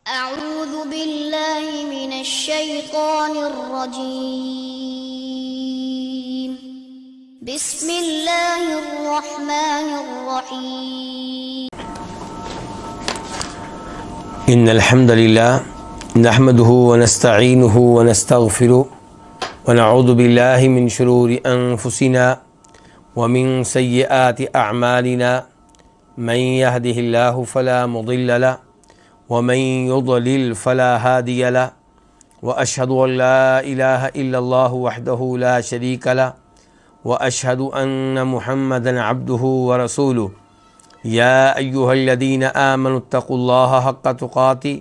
أعوذ بالله من الشيطان الرجيم بسم الله الرحمن الرحيم إن الحمد لله نحمده ونستعينه ونستغفره ونعوذ بالله من شرور أنفسنا ومن سيئات أعمالنا من يهده الله فلا مضل له ومن يضلل فلا هادي له وأشهد أن لا إله إلا الله وحده لا شريك له وأشهد أن محمدا عبده ورسوله يا أيها الذين آمنوا اتقوا الله حق تقاته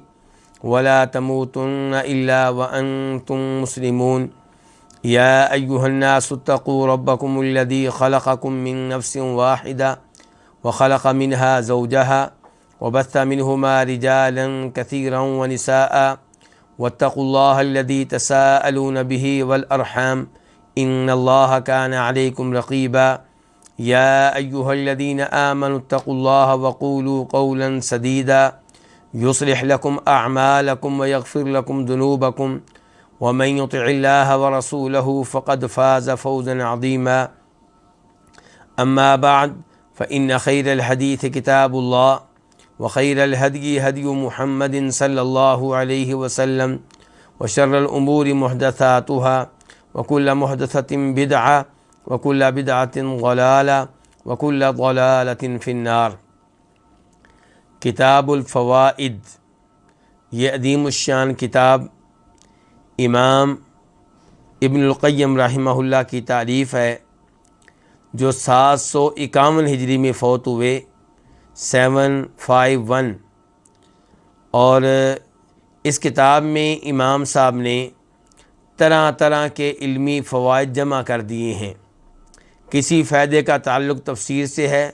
ولا تموتن إلا وأنتم مسلمون يا أيها الناس اتقوا ربكم الذي خلقكم من نفس واحدة وخلق منها زوجها وبث منهما رجالا كثيرا ونساء واتقوا الله الذي تساءلون به والأرحام إن الله كان عليكم رقيبا يا أيها الذين آمنوا اتقوا الله وقولوا قولا سديدا يصلح لكم أعمالكم ويغفر لكم ذنوبكم ومن يطع الله ورسوله فقد فاز فوزا عظيما أما بعد فإن خير الحديث كتاب الله وخير الهدي هدي محمد صلى الله عليه وسلم وشر الأمور محدثاتها وكل محدثة بدعة وكل بدعة ضلالة وكل ضلالة في النار۔ کتاب الفوائد، یہ عظیم الشان کتاب امام ابن القیم رحمہ اللہ کی تعریف ہے، جو 751 ہجری میں فوت ہوئے 751، اور اس کتاب میں امام صاحب نے طرح طرح کے علمی فوائد جمع کر دیے ہیں۔ کسی فائدے کا تعلق تفسیر سے ہے،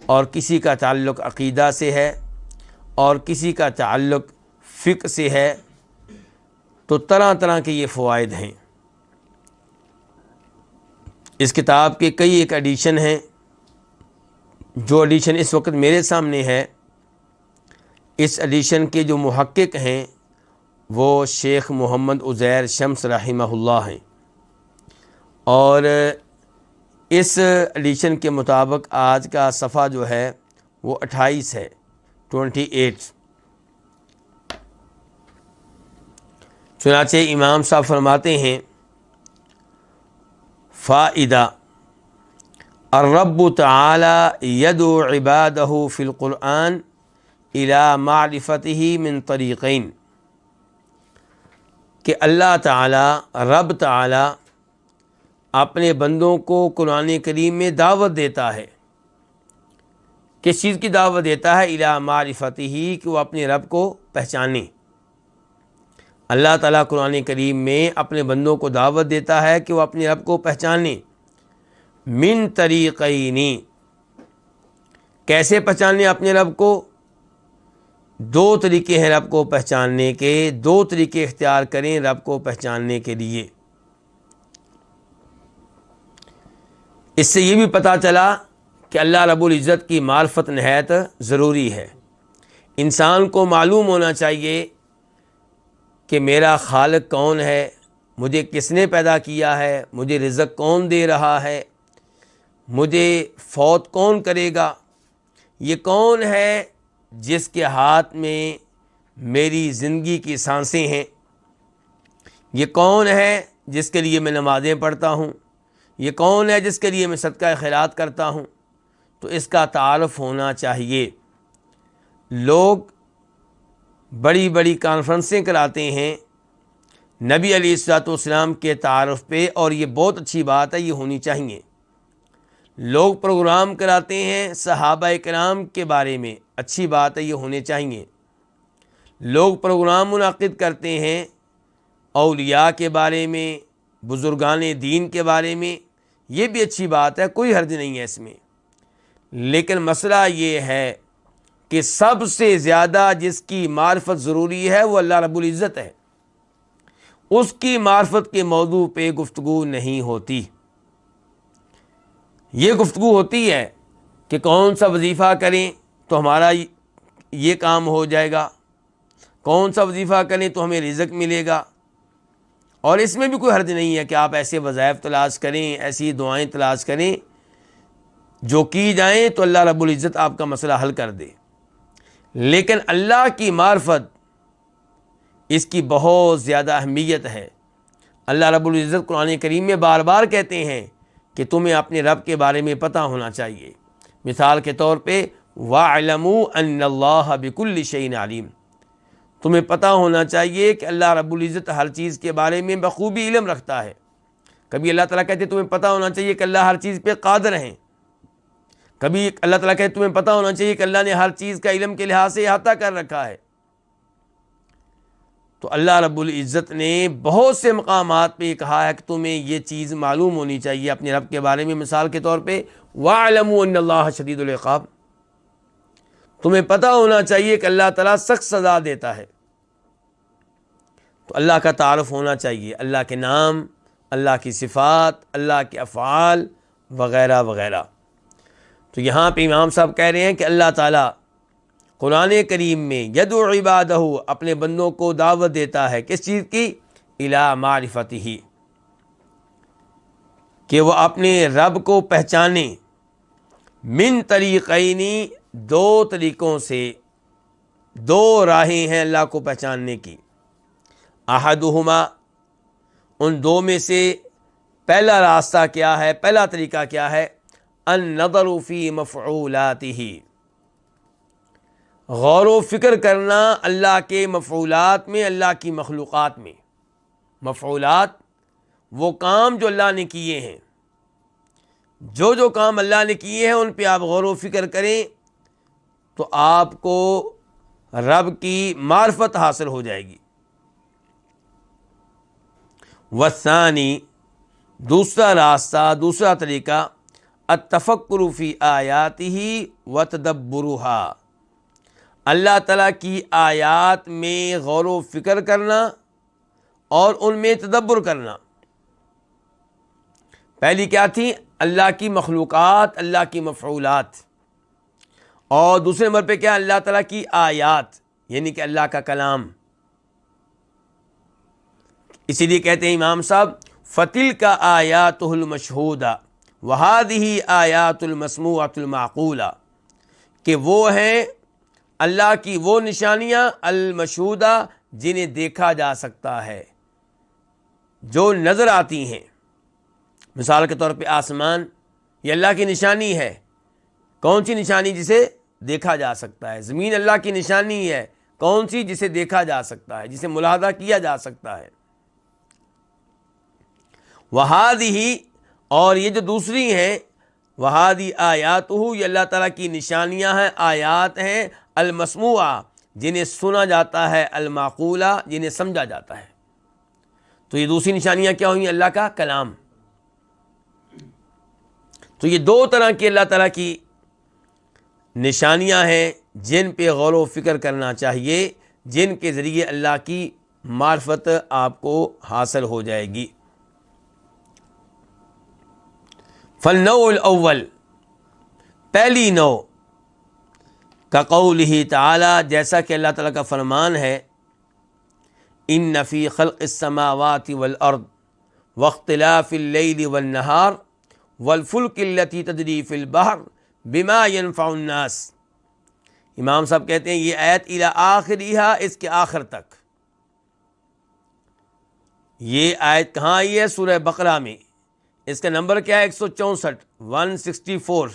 اور کسی کا تعلق عقیدہ سے ہے، اور کسی کا تعلق فقہ سے ہے، تو طرح طرح کے یہ فوائد ہیں۔ اس کتاب کے کئی ایک ایڈیشن ہیں۔ جو ایڈیشن اس وقت میرے سامنے ہے، اس ایڈیشن کے جو محقق ہیں وہ شیخ محمد عزیر شمس رحمہ اللہ ہیں، اور اس ایڈیشن کے مطابق آج کا صفحہ جو ہے وہ 28 ہے، 28۔ چنانچہ امام صاحب فرماتے ہیں، فائدہ الرب تعالی یدعو عبادہ فی القرآن الی معرفتہ من طریقین، کہ اللہ تعالی، رب تعالی اپنے بندوں کو قرآن کریم میں دعوت دیتا ہے۔ کس چیز کی دعوت دیتا ہے؟ الی معرفتہ، کہ وہ اپنے رب کو پہچانیں۔ اللہ تعالیٰ قرآن کریم میں اپنے بندوں کو دعوت دیتا ہے کہ وہ اپنے رب کو پہچانیں۔ من طریقین، کیسے پہچانیں اپنے رب کو؟ دو طریقے ہیں رب کو پہچاننے کے، دو طریقے اختیار کریں رب کو پہچاننے کے لیے۔ اس سے یہ بھی پتہ چلا کہ اللہ رب العزت کی معرفت نہایت ضروری ہے۔ انسان کو معلوم ہونا چاہیے کہ میرا خالق کون ہے، مجھے کس نے پیدا کیا ہے، مجھے رزق کون دے رہا ہے، مجھے فوت کون کرے گا، یہ کون ہے جس کے ہاتھ میں میری زندگی کی سانسیں ہیں، یہ کون ہے جس کے لیے میں نمازیں پڑھتا ہوں، یہ کون ہے جس کے لیے میں صدقہ خیرات کرتا ہوں۔ تو اس کا تعارف ہونا چاہیے۔ لوگ بڑی بڑی کانفرنسیں کراتے ہیں نبی علیہ الصلوۃ والسلام کے تعارف پہ، اور یہ بہت اچھی بات ہے، یہ ہونی چاہیے۔ لوگ پروگرام کراتے ہیں صحابہ کرام کے بارے میں، اچھی بات ہے، یہ ہونے چاہیے۔ لوگ پروگرام منعقد کرتے ہیں اولیاء کے بارے میں، بزرگان دین کے بارے میں، یہ بھی اچھی بات ہے، کوئی حرج نہیں ہے اس میں۔ لیکن مسئلہ یہ ہے کہ سب سے زیادہ جس کی معرفت ضروری ہے وہ اللہ رب العزت ہے۔ اس کی معرفت کے موضوع پہ گفتگو نہیں ہوتی۔ یہ گفتگو ہوتی ہے کہ کون سا وظیفہ کریں تو ہمارا یہ کام ہو جائے گا، کون سا وظیفہ کریں تو ہمیں رزق ملے گا، اور اس میں بھی کوئی حرج نہیں ہے کہ آپ ایسے وظائف تلاش کریں، ایسی دعائیں تلاش کریں جو کی جائیں تو اللہ رب العزت آپ کا مسئلہ حل کر دے۔ لیکن اللہ کی معرفت، اس کی بہت زیادہ اہمیت ہے۔ اللہ رب العزت قرآن کریم میں بار بار کہتے ہیں کہ تمہیں اپنے رب کے بارے میں پتہ ہونا چاہیے۔ مثال کے طور پہ وَاعْلَمُوا أَنَّ اللَّهَ بِكُلِّ شَيْءٍ عَلِيمٌ، تمہیں پتہ ہونا چاہیے کہ اللہ رب العزت ہر چیز کے بارے میں بخوبی علم رکھتا ہے۔ کبھی اللہ تعالیٰ کہتے ہیں تمہیں پتہ ہونا چاہیے کہ اللہ ہر چیز پہ قادر ہیں، کبھی اللہ تعالیٰ کہتے ہیں تمہیں پتہ ہونا چاہیے کہ اللہ نے ہر چیز کا علم کے لحاظ سے احاطہ کر رکھا ہے۔ تو اللہ رب العزت نے بہت سے مقامات پہ یہ کہا ہے کہ تمہیں یہ چیز معلوم ہونی چاہیے اپنے رب کے بارے میں۔ مثال کے طور پہ وَاعْلَمُوا أَنَّ اللَّهَ شَدِيدُ الْعِقَابِ، تمہیں پتہ ہونا چاہیے کہ اللہ تعالیٰ سخت سزا دیتا ہے۔ تو اللہ کا تعارف ہونا چاہیے، اللہ کے نام، اللہ کی صفات، اللہ کے افعال وغیرہ وغیرہ۔ تو یہاں پہ امام صاحب کہہ رہے ہیں کہ اللہ تعالیٰ قرآن کریم میں یدعو عبادہ، اپنے بندوں کو دعوت دیتا ہے کس چیز کی؟ الی معرفتہ، کہ وہ اپنے رب کو پہچانیں۔ من طریقین، دو طریقوں سے، دو راہیں ہیں اللہ کو پہچاننے کی۔ احدہما، ان دو میں سے پہلا راستہ کیا ہے، پہلا طریقہ کیا ہے؟ النظر فی مفعولاتہ، غور و فکر کرنا اللہ کے مفعولات میں، اللہ کی مخلوقات میں۔ مفعولات وہ کام جو اللہ نے کیے ہیں، جو جو کام اللہ نے کیے ہیں ان پہ آپ غور و فکر کریں تو آپ کو رب کی معرفت حاصل ہو جائے گی۔ والثانی، دوسرا راستہ، دوسرا طریقہ، التفکر فی آیاتہ وتدبرھا، اللہ تعالیٰ کی آیات میں غور و فکر کرنا اور ان میں تدبر کرنا۔ پہلی کیا تھی؟ اللہ کی مخلوقات، اللہ کی مفعولات، اور دوسرے نمبر پہ کیا؟ اللہ تعالیٰ کی آیات، یعنی کہ اللہ کا کلام۔ اسی لیے کہتے ہیں امام صاحب فَتِلْكَ آیَاتُهُ الْمَشْهُودَةُ وَهَذِهِ آیَاتُ الْمَسْمُوعَةُ الْمَعْقُولَةُ، کہ وہ ہیں اللہ کی وہ نشانیاں المشہودہ جنہیں دیکھا جا سکتا ہے، جو نظر آتی ہیں۔ مثال کے طور پہ آسمان، یہ اللہ کی نشانی ہے۔ کون سی نشانی؟ جسے دیکھا جا سکتا ہے۔ زمین اللہ کی نشانی ہے، کون سی؟ جسے دیکھا جا سکتا ہے، جسے ملاحظہ کیا جا سکتا ہے۔ وَهَذِهِ، اور یہ جو دوسری ہیں، وَهَذِهِ آیَاتُهُ، یہ اللہ تعالیٰ کی نشانیاں ہیں، آیات ہیں، المسموعہ، جنہیں سنا جاتا ہے، المعقولہ، جنہیں سمجھا جاتا ہے۔ تو یہ دوسری نشانیاں کیا ہوئیں؟ اللہ کا کلام۔ تو یہ دو طرح کی اللہ تعالیٰ کی نشانیاں ہیں جن پہ غور و فکر کرنا چاہیے، جن کے ذریعے اللہ کی معرفت آپ کو حاصل ہو جائے گی۔ فالنوع الاول، پہلی نوع، کقولہ تعالی، جیسا کہ اللہ تعالیٰ کا فرمان ہے، ان فی خلق السماوات والارض واختلاف اللیل والنہار والفلک التی تجری فی البحر بما ينفع الناس۔ امام صاحب کہتے ہیں یہ آیت الی آخرہا، اس کے آخر تک۔ یہ آیت کہاں آئی ہے؟ سورہ بقرہ میں۔ اس کا نمبر کیا ہے؟ 164، 164۔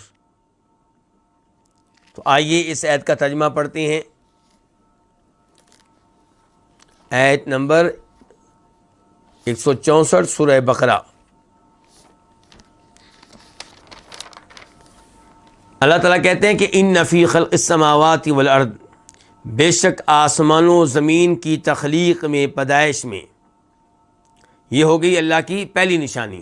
تو آئیے اس آیت کا ترجمہ پڑھتے ہیں۔ آیت نمبر 164 سورہ بقرہ۔ اللہ تعالیٰ کہتے ہیں کہ ان فی خلق السماوات والارض، بے شک آسمان و زمین کی تخلیق میں، پیدائش میں، یہ ہو گئی اللہ کی پہلی نشانی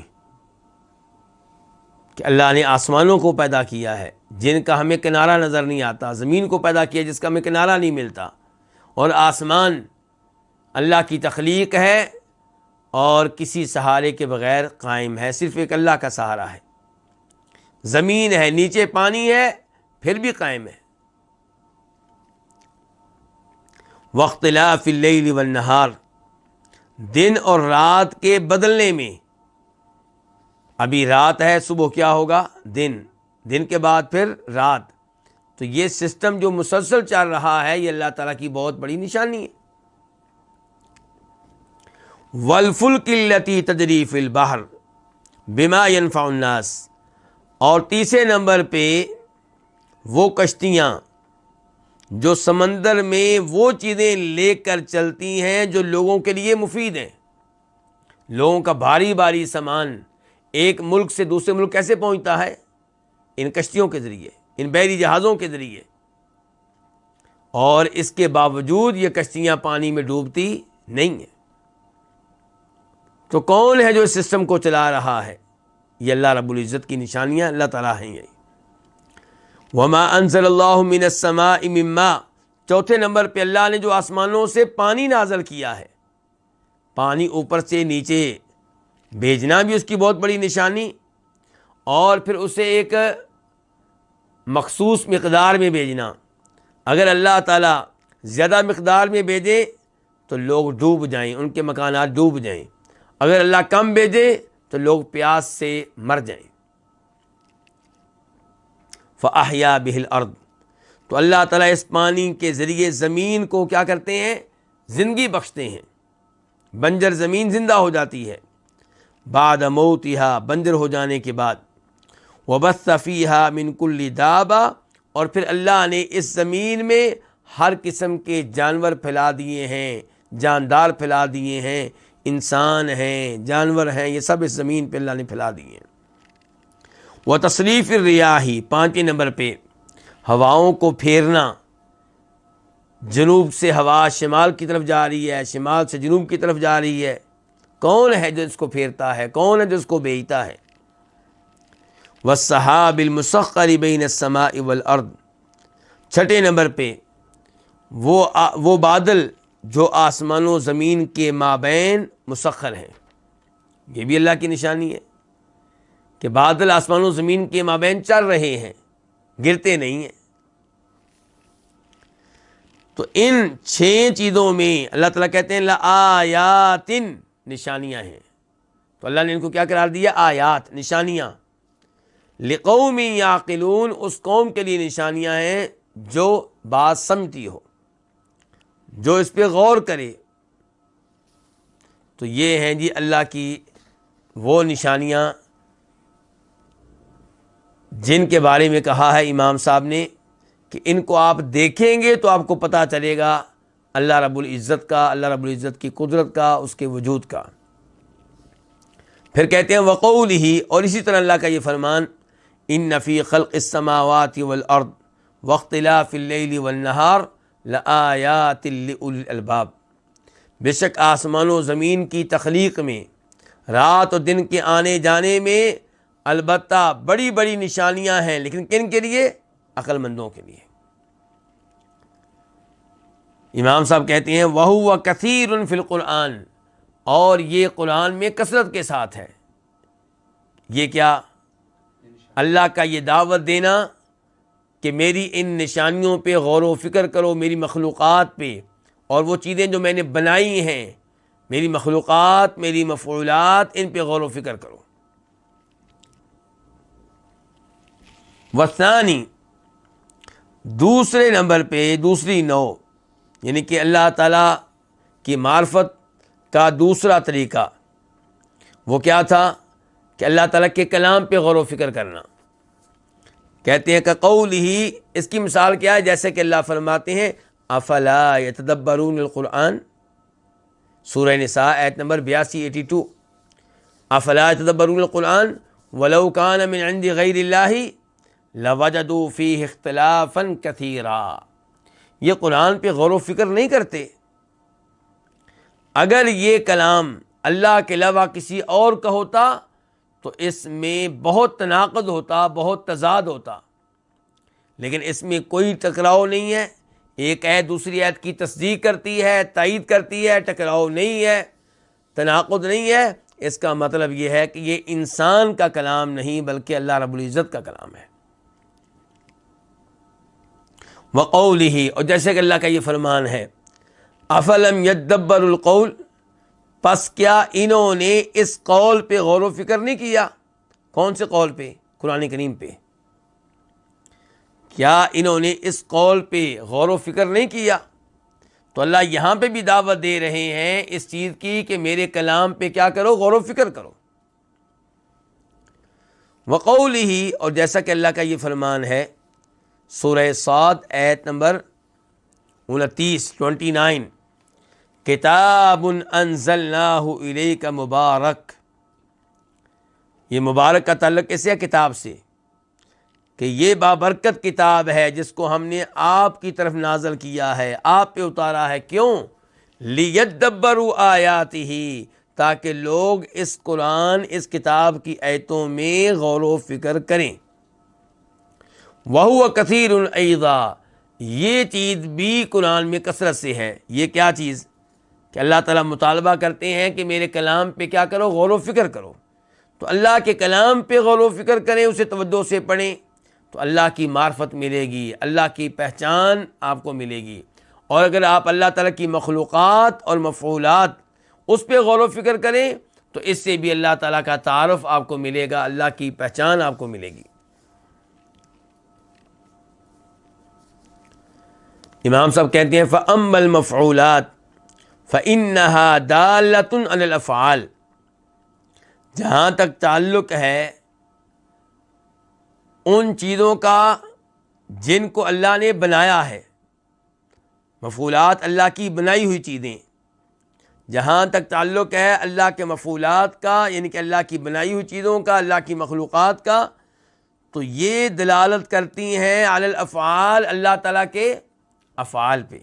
کہ اللہ نے آسمانوں کو پیدا کیا ہے جن کا ہمیں کنارہ نظر نہیں آتا، زمین کو پیدا کیا جس کا ہمیں کنارہ نہیں ملتا، اور آسمان اللہ کی تخلیق ہے اور کسی سہارے کے بغیر قائم ہے، صرف ایک اللہ کا سہارا ہے۔ زمین ہے، نیچے پانی ہے، پھر بھی قائم ہے۔ واختلاف اللیل والنہار، دن اور رات کے بدلنے میں. ابھی رات ہے، صبح کیا ہوگا؟ دن، دن کے بعد پھر رات. تو یہ سسٹم جو مسلسل چل رہا ہے یہ اللہ تعالیٰ کی بہت بڑی نشانی ہے. والفلک التی تجری فی البحر بما ینفع الناس، اور تیسرے نمبر پہ وہ کشتیاں جو سمندر میں وہ چیزیں لے کر چلتی ہیں جو لوگوں کے لیے مفید ہیں. لوگوں کا بھاری بھاری سامان ایک ملک سے دوسرے ملک کیسے پہنچتا ہے؟ ان کشتیوں کے ذریعے، ان بحری جہازوں کے ذریعے. اور اس کے باوجود یہ کشتیاں پانی میں ڈوبتی نہیں ہیں. تو کون ہے جو اس سسٹم کو چلا رہا ہے؟ یہ اللہ رب العزت کی نشانیاں اللہ تعالیٰ ہیں. یہ وما انزل اللہ من السماء من ماء، چوتھے نمبر پہ اللہ نے جو آسمانوں سے پانی نازل کیا ہے. پانی اوپر سے نیچے بھیجنا بھی اس کی بہت بڑی نشانی، اور پھر اسے ایک مخصوص مقدار میں بھیجنا. اگر اللہ تعالیٰ زیادہ مقدار میں بھیجے تو لوگ ڈوب جائیں، ان کے مکانات ڈوب جائیں. اگر اللہ کم بھیجے تو لوگ پیاس سے مر جائیں. فَأَحْيَا بِهِ الْأَرْضِ، تو اللہ تعالیٰ اس پانی کے ذریعے زمین کو کیا کرتے ہیں؟ زندگی بخشتے ہیں. بنجر زمین زندہ ہو جاتی ہے بعد موتها، بنجر ہو جانے کے بعد. وَبَثَّ فِيهَا مِن كُلِّ دَابَّةٍ، اور پھر اللہ نے اس زمین میں ہر قسم کے جانور پھیلا دیے ہیں، جاندار پھیلا دیے ہیں، انسان ہیں، جانور ہیں، یہ سب اس زمین پہ اللہ نے پھیلا دیے ہیں. وَتَصْرِيفِ الرِّيَاحِ، پانچویں نمبر پہ ہواؤں کو پھیرنا. جنوب سے ہوا شمال کی طرف جا رہی ہے، شمال سے جنوب کی طرف جا رہی ہے. کون ہے جو اس کو پھیرتا ہے؟ کون ہے جو اس کو بھیجتا ہے؟ وَالسَّحَابِ الْمُسَخَّرِ بَيْنَ السَّمَاءِ وَالْأَرْضِ، چھٹے نمبر پہ وہ بادل جو آسمان و زمین کے مابین مسخر ہیں. یہ بھی اللہ کی نشانی ہے کہ بادل آسمان و زمین کے مابین چل رہے ہیں، گرتے نہیں ہیں. تو ان 6 چیزوں میں اللہ تعالیٰ کہتے ہیں لآیات، نشانیاں ہیں. تو اللہ نے ان کو کیا قرار دیا؟ آیات، نشانیاں. لقوم یعقلون، اس قوم کے لیے نشانیاں ہیں جو بات سمجھتی ہو، جو اس پہ غور کرے. تو یہ ہیں جی اللہ کی وہ نشانیاں جن کے بارے میں کہا ہے امام صاحب نے کہ ان کو آپ دیکھیں گے تو آپ کو پتہ چلے گا اللہ رب العزت کا، اللہ رب العزت کی قدرت کا، اس کے وجود کا. پھر کہتے ہیں وقولہ، اور اسی طرح اللہ کا یہ فرمان ان فی خلق السماوات والارض واختلاف اللیل والنہار لآیات لأولی الالباب، بے شک آسمان و زمین کی تخلیق میں، رات اور دن کے آنے جانے میں البتہ بڑی بڑی نشانیاں ہیں، لیکن کن کے لیے؟ عقل مندوں کے لیے. امام صاحب کہتے ہیں وَهُوَ كَثِيرٌ فِي الْقُرْآنِ، اور یہ قرآن میں کثرت کے ساتھ ہے. یہ کیا؟ اللہ کا یہ دعوت دینا کہ میری ان نشانیوں پہ غور و فکر کرو، میری مخلوقات پہ، اور وہ چیزیں جو میں نے بنائی ہیں، میری مخلوقات، میری مفعولات، ان پہ غور و فکر کرو. والثانی، دوسرے نمبر پہ دوسری نوع، یعنی کہ اللہ تعالیٰ کی معرفت کا دوسرا طریقہ وہ کیا تھا کہ اللہ تعالیٰ کے کلام پہ غور و فکر کرنا. کہتے ہیں کہ قول ہی، اس کی مثال کیا ہے؟ جیسے کہ اللہ فرماتے ہیں افلا یتدبرون القرآن، سورہ نساء آیت نمبر 82 افلا یتدبرون القرآن ولو کان من عند غیر اللہ لوجدوا فیہ اختلافا کثیرا. یہ قرآن پہ غور و فکر نہیں کرتے. اگر یہ کلام اللہ کے علاوہ کسی اور کا ہوتا تو اس میں بہت تناقض ہوتا، بہت تضاد ہوتا، لیکن اس میں کوئی ٹکراؤ نہیں ہے. ایک آیت دوسری آیت کی تصدیق کرتی ہے، تائید کرتی ہے، ٹکراؤ نہیں ہے، تناقض نہیں ہے. اس کا مطلب یہ ہے کہ یہ انسان کا کلام نہیں بلکہ اللہ رب العزت کا کلام ہے. وقولہ، اور جیسے کہ اللہ کا یہ فرمان ہے افلم یدبر القول، پس کیا انہوں نے اس قول پہ غور و فکر نہیں کیا؟ کون سے قول پہ؟ قرآن کریم پہ۔ کیا انہوں نے اس قول پہ غور و فکر نہیں کیا؟ تو اللہ یہاں پہ بھی دعوت دے رہے ہیں اس چیز کی کہ میرے کلام پہ کیا کرو؟ غور و فکر کرو۔ وقولہ، اور جیسا کہ اللہ کا یہ فرمان ہے سورہ صاد آیت نمبر 29 کتاب انزلناہ الیک مبارک، یہ مبارک کا تعلق کیسے ہے؟ کتاب سے، کہ یہ بابرکت کتاب ہے جس کو ہم نے آپ کی طرف نازل کیا ہے، آپ پہ اتارا ہے۔ کیوں؟ لیدبروا آیاتہ، تاکہ لوگ اس قرآن، اس کتاب کی آیتوں میں غور و فکر کریں۔ وَهُوَ كَثِيرٌ أَيْضًا، یہ چیز بھی قرآن میں کثرت سے ہے۔ یہ کیا چیز؟ کہ اللہ تعالیٰ مطالبہ کرتے ہیں کہ میرے کلام پہ کیا کرو؟ غور و فکر کرو۔ تو اللہ کے کلام پہ غور و فکر کریں، اسے توجہ سے پڑھیں، تو اللہ کی معرفت ملے گی، اللہ کی پہچان آپ کو ملے گی۔ اور اگر آپ اللہ تعالیٰ کی مخلوقات اور مفعولات اس پہ غور و فکر کریں تو اس سے بھی اللہ تعالیٰ کا تعارف آپ کو ملے گا، اللہ کی پہچان آپ کو ملے گی۔ امام صاحب کہتے ہیں فَأَمَّا الْمَفْعُولَاتُ فَإِنَّهَا دَالَّةٌ عَلَى الْأَفْعَالِ، جہاں تک تعلق ہے ان چیزوں کا جن کو اللہ نے بنایا ہے، مفعولات اللہ کی بنائی ہوئی چیزیں، جہاں تک تعلق ہے اللہ کے مفعولات کا، یعنی کہ اللہ کی بنائی ہوئی چیزوں کا، اللہ کی مخلوقات کا، تو یہ دلالت کرتی ہیں علی الافعال، اللہ تعالیٰ کے افعال پہ۔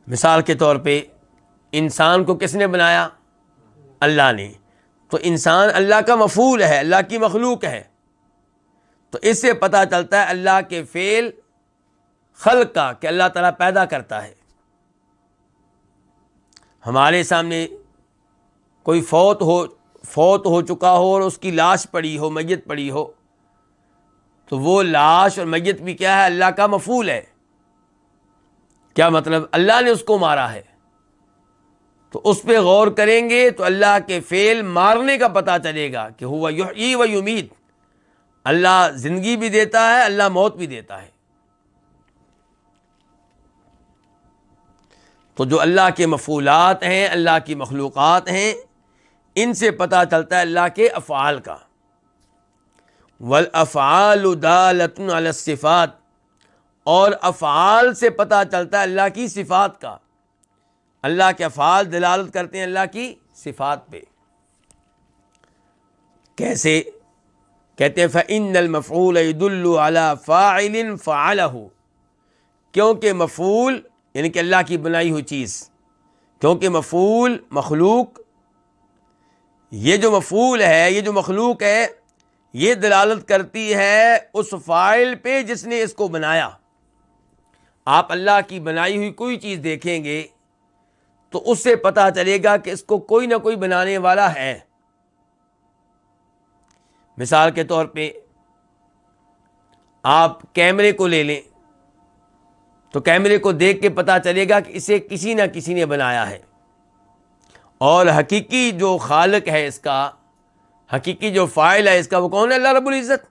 مثال کے طور پہ انسان کو کس نے بنایا؟ اللہ نے۔ تو انسان اللہ کا مفعول ہے، اللہ کی مخلوق ہے، تو اس سے پتہ چلتا ہے اللہ کے فعل خلق کا، کہ اللہ تعالیٰ پیدا کرتا ہے۔ ہمارے سامنے کوئی فوت ہو چکا ہو اور اس کی لاش پڑی ہو، میت پڑی ہو، تو وہ لاش اور میت بھی کیا ہے؟ اللہ کا مفعول ہے۔ کیا مطلب؟ اللہ نے اس کو مارا ہے، تو اس پہ غور کریں گے تو اللہ کے فعل مارنے کا پتہ چلے گا کہ ہوا یحیی و یمیت، اللہ زندگی بھی دیتا ہے، اللہ موت بھی دیتا ہے۔ تو جو اللہ کے مفعولات ہیں، اللہ کی مخلوقات ہیں، ان سے پتہ چلتا ہے اللہ کے افعال کا۔ والافعال دالۃ علی الصفات، اور افعال سے پتہ چلتا ہے اللہ کی صفات کا۔ اللہ کے افعال دلالت کرتے ہیں اللہ کی صفات پہ۔ کیسے؟ کہتے ہیں فإن المفعول يدل على فاعل فعله، کیونکہ مفعول یعنی کہ اللہ کی بنائی ہوئی چیز، کیونکہ مفعول مخلوق، یہ جو مفعول ہے، یہ جو مخلوق ہے، یہ دلالت کرتی ہے اس فاعل پہ جس نے اس کو بنایا۔ آپ اللہ کی بنائی ہوئی کوئی چیز دیکھیں گے تو اس سے پتہ چلے گا کہ اس کو کوئی نہ کوئی بنانے والا ہے۔ مثال کے طور پہ آپ کیمرے کو لے لیں تو کیمرے کو دیکھ کے پتہ چلے گا کہ اسے کسی نہ کسی نے بنایا ہے، اور حقیقی جو خالق ہے اس کا، حقیقی جو فاعل ہے اس کا، وہ کون ہے؟ اللہ رب العزت۔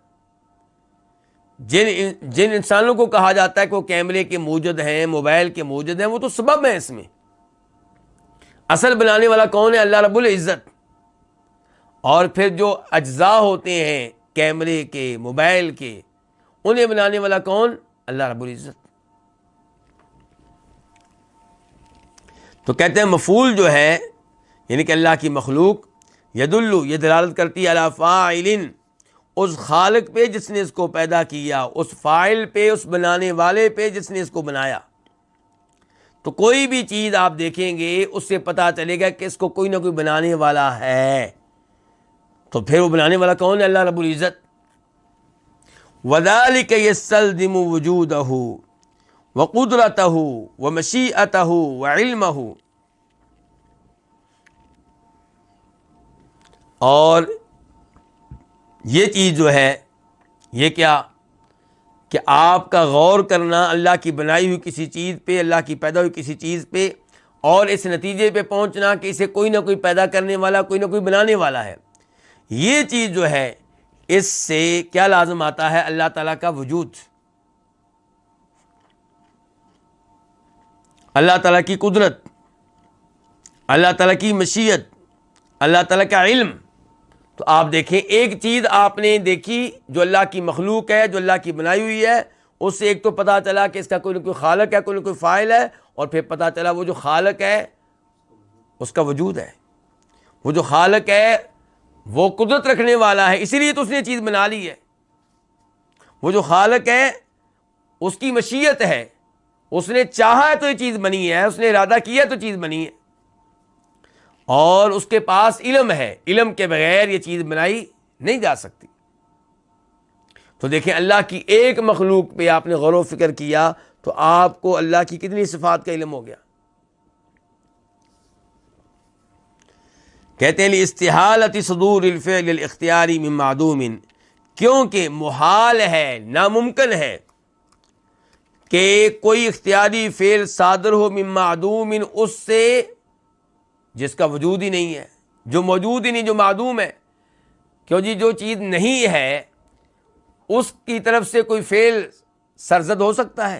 جن انسانوں کو کہا جاتا ہے کہ وہ کیمرے کے موجد ہیں، موبائل کے موجد ہیں، وہ تو سبب ہیں اس میں، اصل بنانے والا کون ہے؟ اللہ رب العزت۔ اور پھر جو اجزاء ہوتے ہیں کیمرے کے، موبائل کے، انہیں بنانے والا کون؟ اللہ رب العزت۔ تو کہتے ہیں مفعول جو ہے یعنی کہ اللہ کی مخلوق، یدلو، یہ دلالت کرتی ہے علی فاعل، اس خالق پہ جس نے اس کو پیدا کیا، اس فاعل پہ، اس بنانے والے پہ جس نے اس کو بنایا۔ تو کوئی بھی چیز آپ دیکھیں گے اس سے پتہ چلے گا کہ اس کو کوئی نہ کوئی بنانے والا ہے، تو پھر وہ بنانے والا کون ہے؟ اللہ رب العزت۔ وَذَلِكَ يَسْتَلْزِمُ وُجُودَهُ وَقُدْرَتَهُ وَمَشِيئَتَهُ وَعِلْمَهُ، اور یہ چیز جو ہے، یہ کیا کہ آپ کا غور کرنا اللہ کی بنائی ہوئی کسی چیز پہ، اللہ کی پیدا ہوئی کسی چیز پہ، اور اس نتیجے پہ پہنچنا کہ اسے کوئی نہ کوئی پیدا کرنے والا، کوئی نہ کوئی بنانے والا ہے، یہ چیز جو ہے اس سے کیا لازم آتا ہے؟ اللہ تعالیٰ کا وجود، اللہ تعالیٰ کی قدرت، اللہ تعالیٰ کی مشیت، اللہ تعالیٰ کا علم۔ تو آپ دیکھیں، ایک چیز آپ نے دیکھی جو اللہ کی مخلوق ہے، جو اللہ کی بنائی ہوئی ہے، اس سے ایک تو پتہ چلا کہ اس کا کوئی نہ کوئی خالق ہے، کوئی نہ کوئی فاعل ہے، اور پھر پتہ چلا وہ جو خالق ہے اس کا وجود ہے، وہ جو خالق ہے وہ قدرت رکھنے والا ہے، اسی لیے تو اس نے چیز بنا لی ہے۔ وہ جو خالق ہے اس کی مشیت ہے، اس نے چاہا تو یہ چیز بنی ہے، اس نے ارادہ کیا تو چیز بنی ہے، اور اس کے پاس علم ہے، علم کے بغیر یہ چیز بنائی نہیں جا سکتی۔ تو دیکھیں، اللہ کی ایک مخلوق پہ آپ نے غور و فکر کیا تو آپ کو اللہ کی کتنی صفات کا علم ہو گیا۔ کہتے ہیں لاستحالۃ صدور الفعل الاختیاری من معدوم، کیونکہ محال ہے، ناممکن ہے کہ کوئی اختیاری فعل صادر ہو من معدوم، اس سے جس کا وجود ہی نہیں ہے، جو موجود ہی نہیں، جو معدوم ہے۔ کیوں جی؟ جو چیز نہیں ہے اس کی طرف سے کوئی فعل سرزد ہو سکتا ہے؟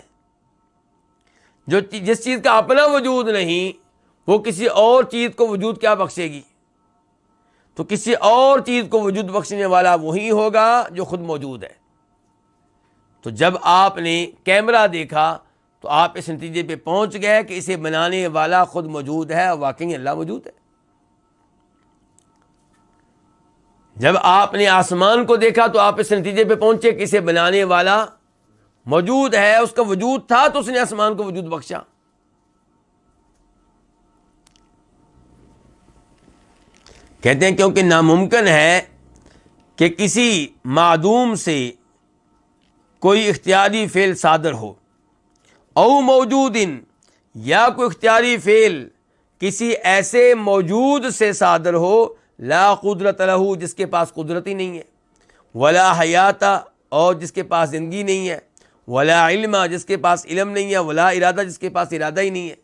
جس چیز کا اپنا وجود نہیں وہ کسی اور چیز کو وجود کیا بخشے گی؟ تو کسی اور چیز کو وجود بخشنے والا وہی ہوگا جو خود موجود ہے۔ تو جب آپ نے کیمرہ دیکھا تو آپ اس نتیجے پہ پہنچ گئے کہ اسے بنانے والا خود موجود ہے، اور واقعی اللہ موجود ہے۔ جب آپ نے آسمان کو دیکھا تو آپ اس نتیجے پہ پہنچے کہ اسے بنانے والا موجود ہے، اس کا وجود تھا تو اس نے آسمان کو وجود بخشا۔ کہتے ہیں کیونکہ ناممکن ہے کہ کسی معدوم سے کوئی اختیاری فعل صادر ہو، او موجود، یا کوئی اختیاری فعل کسی ایسے موجود سے صادر ہو لا قدرت لہ، جس کے پاس قدرت ہی نہیں ہے، ولا حیات، اور جس کے پاس زندگی نہیں ہے، ولا علم، جس کے پاس علم نہیں ہے، ولا ارادہ، جس کے پاس ارادہ ہی نہیں ہے۔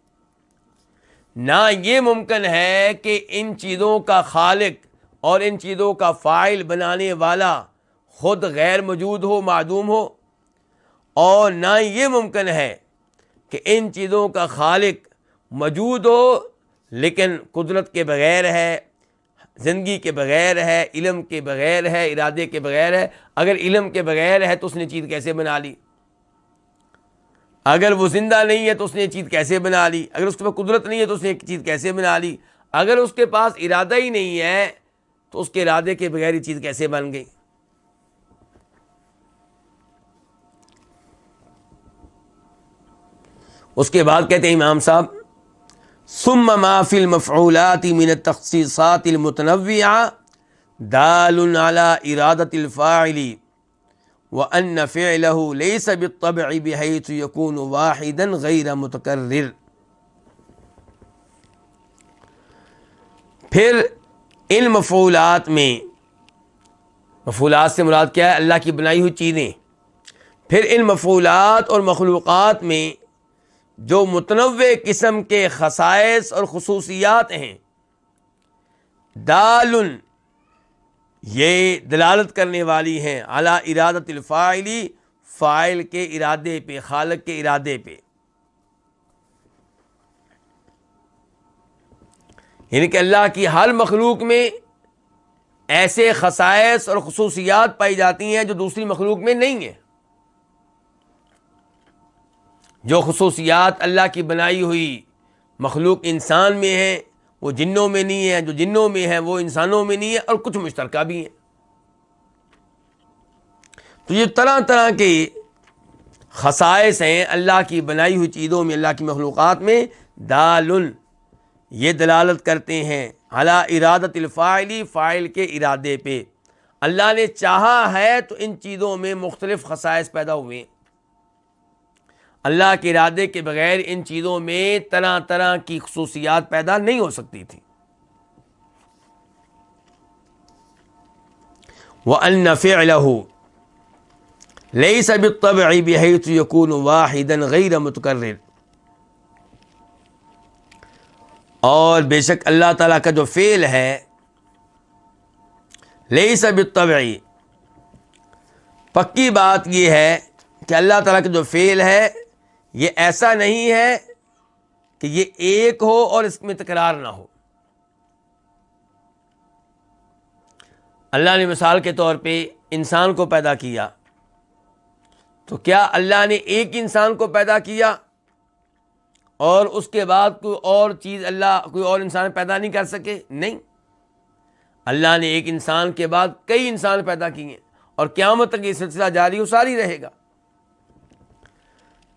نہ یہ ممکن ہے کہ ان چیزوں کا خالق اور ان چیزوں کا فاعل بنانے والا خود غیر موجود ہو، معدوم ہو، اور نہ یہ ممکن ہے کہ ان چیزوں کا خالق موجود ہو لیکن قدرت کے بغیر ہے، زندگی کے بغیر ہے، علم کے بغیر ہے، ارادے کے بغیر ہے۔ اگر علم کے بغیر ہے تو اس نے چیز کیسے بنا لی؟ اگر وہ زندہ نہیں ہے تو اس نے چیز کیسے بنا لی؟ اگر اس کے پاس قدرت نہیں ہے تو اس نے ایک چیز کیسے بنا لی؟ اگر اس کے پاس ارادہ ہی نہیں ہے تو اس کے ارادے کے بغیر یہ چیز کیسے بن گئی؟ اس کے بعد کہتے ہیں امام صاحب، ثم ما فی المفعولات من التخصیصات المتنوعة دال على ارادۃ الفاعل وان فعله ليس بالطبع بحيث يكون واحدا غیر متکرر۔ پھر ان مفعولات میں، مفعولات سے مراد کیا ہے؟ اللہ کی بنائی ہوئی چیزیں۔ پھر ان مفعولات اور مخلوقات میں جو متنوع قسم کے خصائص اور خصوصیات ہیں، دال، یہ دلالت کرنے والی ہیں علی ارادۃ الفاعل، فاعل کے ارادے پہ، خالق کے ارادے پہ۔ یعنی کہ اللہ کی ہر مخلوق میں ایسے خصائص اور خصوصیات پائی جاتی ہیں جو دوسری مخلوق میں نہیں ہیں۔ جو خصوصیات اللہ کی بنائی ہوئی مخلوق انسان میں ہیں وہ جنوں میں نہیں ہیں، جو جنوں میں ہیں وہ انسانوں میں نہیں ہیں، اور کچھ مشترکہ بھی ہیں۔ تو یہ طرح طرح کے خصائص ہیں اللہ کی بنائی ہوئی چیزوں میں، اللہ کی مخلوقات میں، دال، یہ دلالت کرتے ہیں علی ارادۃ الفاعل، فاعل کے ارادے پہ۔ اللہ نے چاہا ہے تو ان چیزوں میں مختلف خصائص پیدا ہوئے ہیں۔ اللہ کے ارادے کے بغیر ان چیزوں میں طرح طرح کی خصوصیات پیدا نہیں ہو سکتی تھی۔ وَأَنَّ فِعْلَهُ لیس بالطبع بحیث یکون واحدا غیر متکرر، اور بے شک اللہ تعالیٰ کا جو فعل ہے لیس بالطبع، پکی بات یہ ہے کہ اللہ تعالیٰ کا جو فعل ہے یہ ایسا نہیں ہے کہ یہ ایک ہو اور اس میں تکرار نہ ہو۔ اللہ نے مثال کے طور پہ انسان کو پیدا کیا، تو کیا اللہ نے ایک انسان کو پیدا کیا اور اس کے بعد کوئی اور چیز اللہ کوئی اور انسان پیدا نہیں کر سکے؟ نہیں، اللہ نے ایک انسان کے بعد کئی انسان پیدا کیے اور قیامت تک یہ سلسلہ جاری و ساری رہے گا۔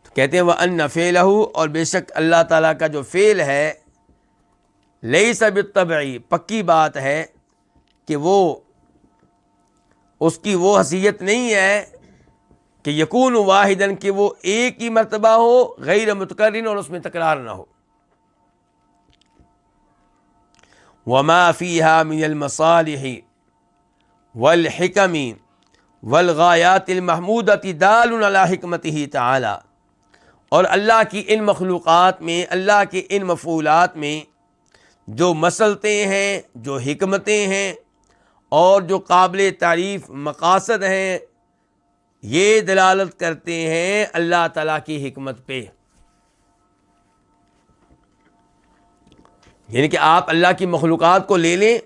تو کہتے ہیں وَأَنَّ فِعْلَهُ، اور بے شک اللہ تعالیٰ کا جو فعل ہے لَيْسَ بِالطَّبْعِ، پکی بات ہے کہ وہ اس کی وہ حیثیت نہیں ہے کہ یکون واحدن، کہ وہ ایک ہی مرتبہ ہو غیر متکرر، اور اس میں تکرار نہ ہو۔ وما فيها من المصالح والحکم والغایات المحمودۃ دال علی حکمتہ تعالی، اور اللہ کی ان مخلوقات میں، اللہ کے ان مفعولات میں جو مصلحتیں ہیں، جو حکمتیں ہیں اور جو قابل تعریف مقاصد ہیں، یہ دلالت کرتے ہیں اللہ تعالیٰ کی حکمت پہ۔ یعنی کہ آپ اللہ کی مخلوقات کو لے لیں،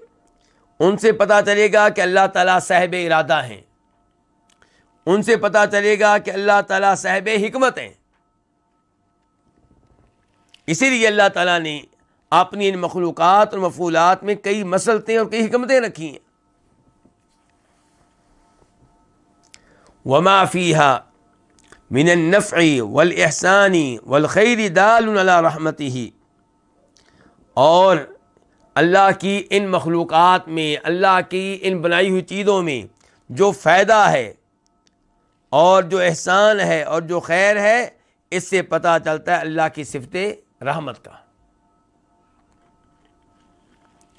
ان سے پتہ چلے گا کہ اللہ تعالیٰ صاحب ارادہ ہیں، ان سے پتہ چلے گا کہ اللہ تعالیٰ صاحب حکمت ہیں۔ اسی لیے اللہ تعالیٰ نے اپنی ان مخلوقات اور مفعولات میں کئی مصلحتیں اور کئی حکمتیں رکھی ہیں۔ وما فيها من النفع والإحسان والخير دال على رحمته، اور اللہ کی ان مخلوقات میں، اللہ کی ان بنائی ہوئی چیزوں میں جو فائدہ ہے اور جو احسان ہے اور جو خیر ہے، اس سے پتہ چلتا ہے اللہ کی صفت رحمت کا۔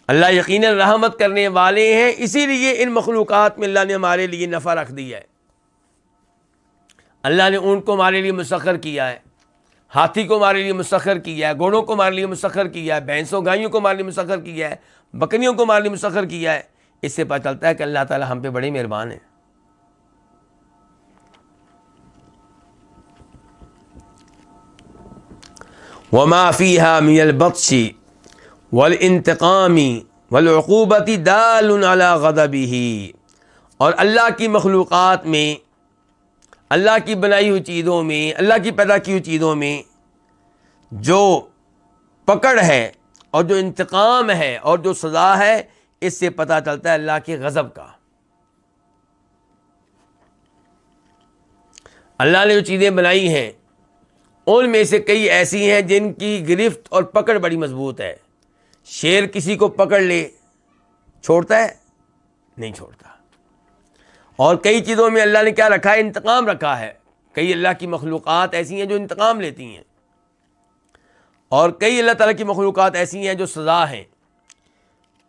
اللہ یقیناً رحمت کرنے والے ہیں، اسی لیے ان مخلوقات میں اللہ نے ہمارے لیے نفع رکھ دیا ہے۔ اللہ نے اونٹ کو ہمارے لیے مسخر کیا ہے، ہاتھی کو ہمارے لیے مسخر کیا ہے، گھوڑوں کو ہمارے لیے مسخر کیا ہے، بھینسوں گائیوں کو ہمارے لیے مسخر کیا ہے، بکریوں کو ہمارے لیے مسخر کیا ہے۔ اس سے پتہ چلتا ہے کہ اللہ تعالیٰ ہم پہ بڑے مہربان ہیں۔ وما فيها من البطش والانتقام والعقوبة دال على غضبه، اور اللہ کی مخلوقات میں، اللہ کی بنائی ہوئی چیزوں میں، اللہ کی پیدا کی ہوئی چیزوں میں جو پکڑ ہے اور جو انتقام ہے اور جو سزا ہے، اس سے پتہ چلتا ہے اللہ کے غضب کا۔ اللہ نے جو چیزیں بنائی ہیں ان میں سے کئی ایسی ہیں جن کی گرفت اور پکڑ بڑی مضبوط ہے۔ شیر کسی کو پکڑ لے چھوڑتا ہے؟ نہیں چھوڑتا۔ اور کئی چیزوں میں اللہ نے کیا رکھا ہے؟ انتقام رکھا ہے۔ کئی اللہ کی مخلوقات ایسی ہیں جو انتقام لیتی ہیں، اور کئی اللہ تعالیٰ کی مخلوقات ایسی ہیں جو سزا ہیں۔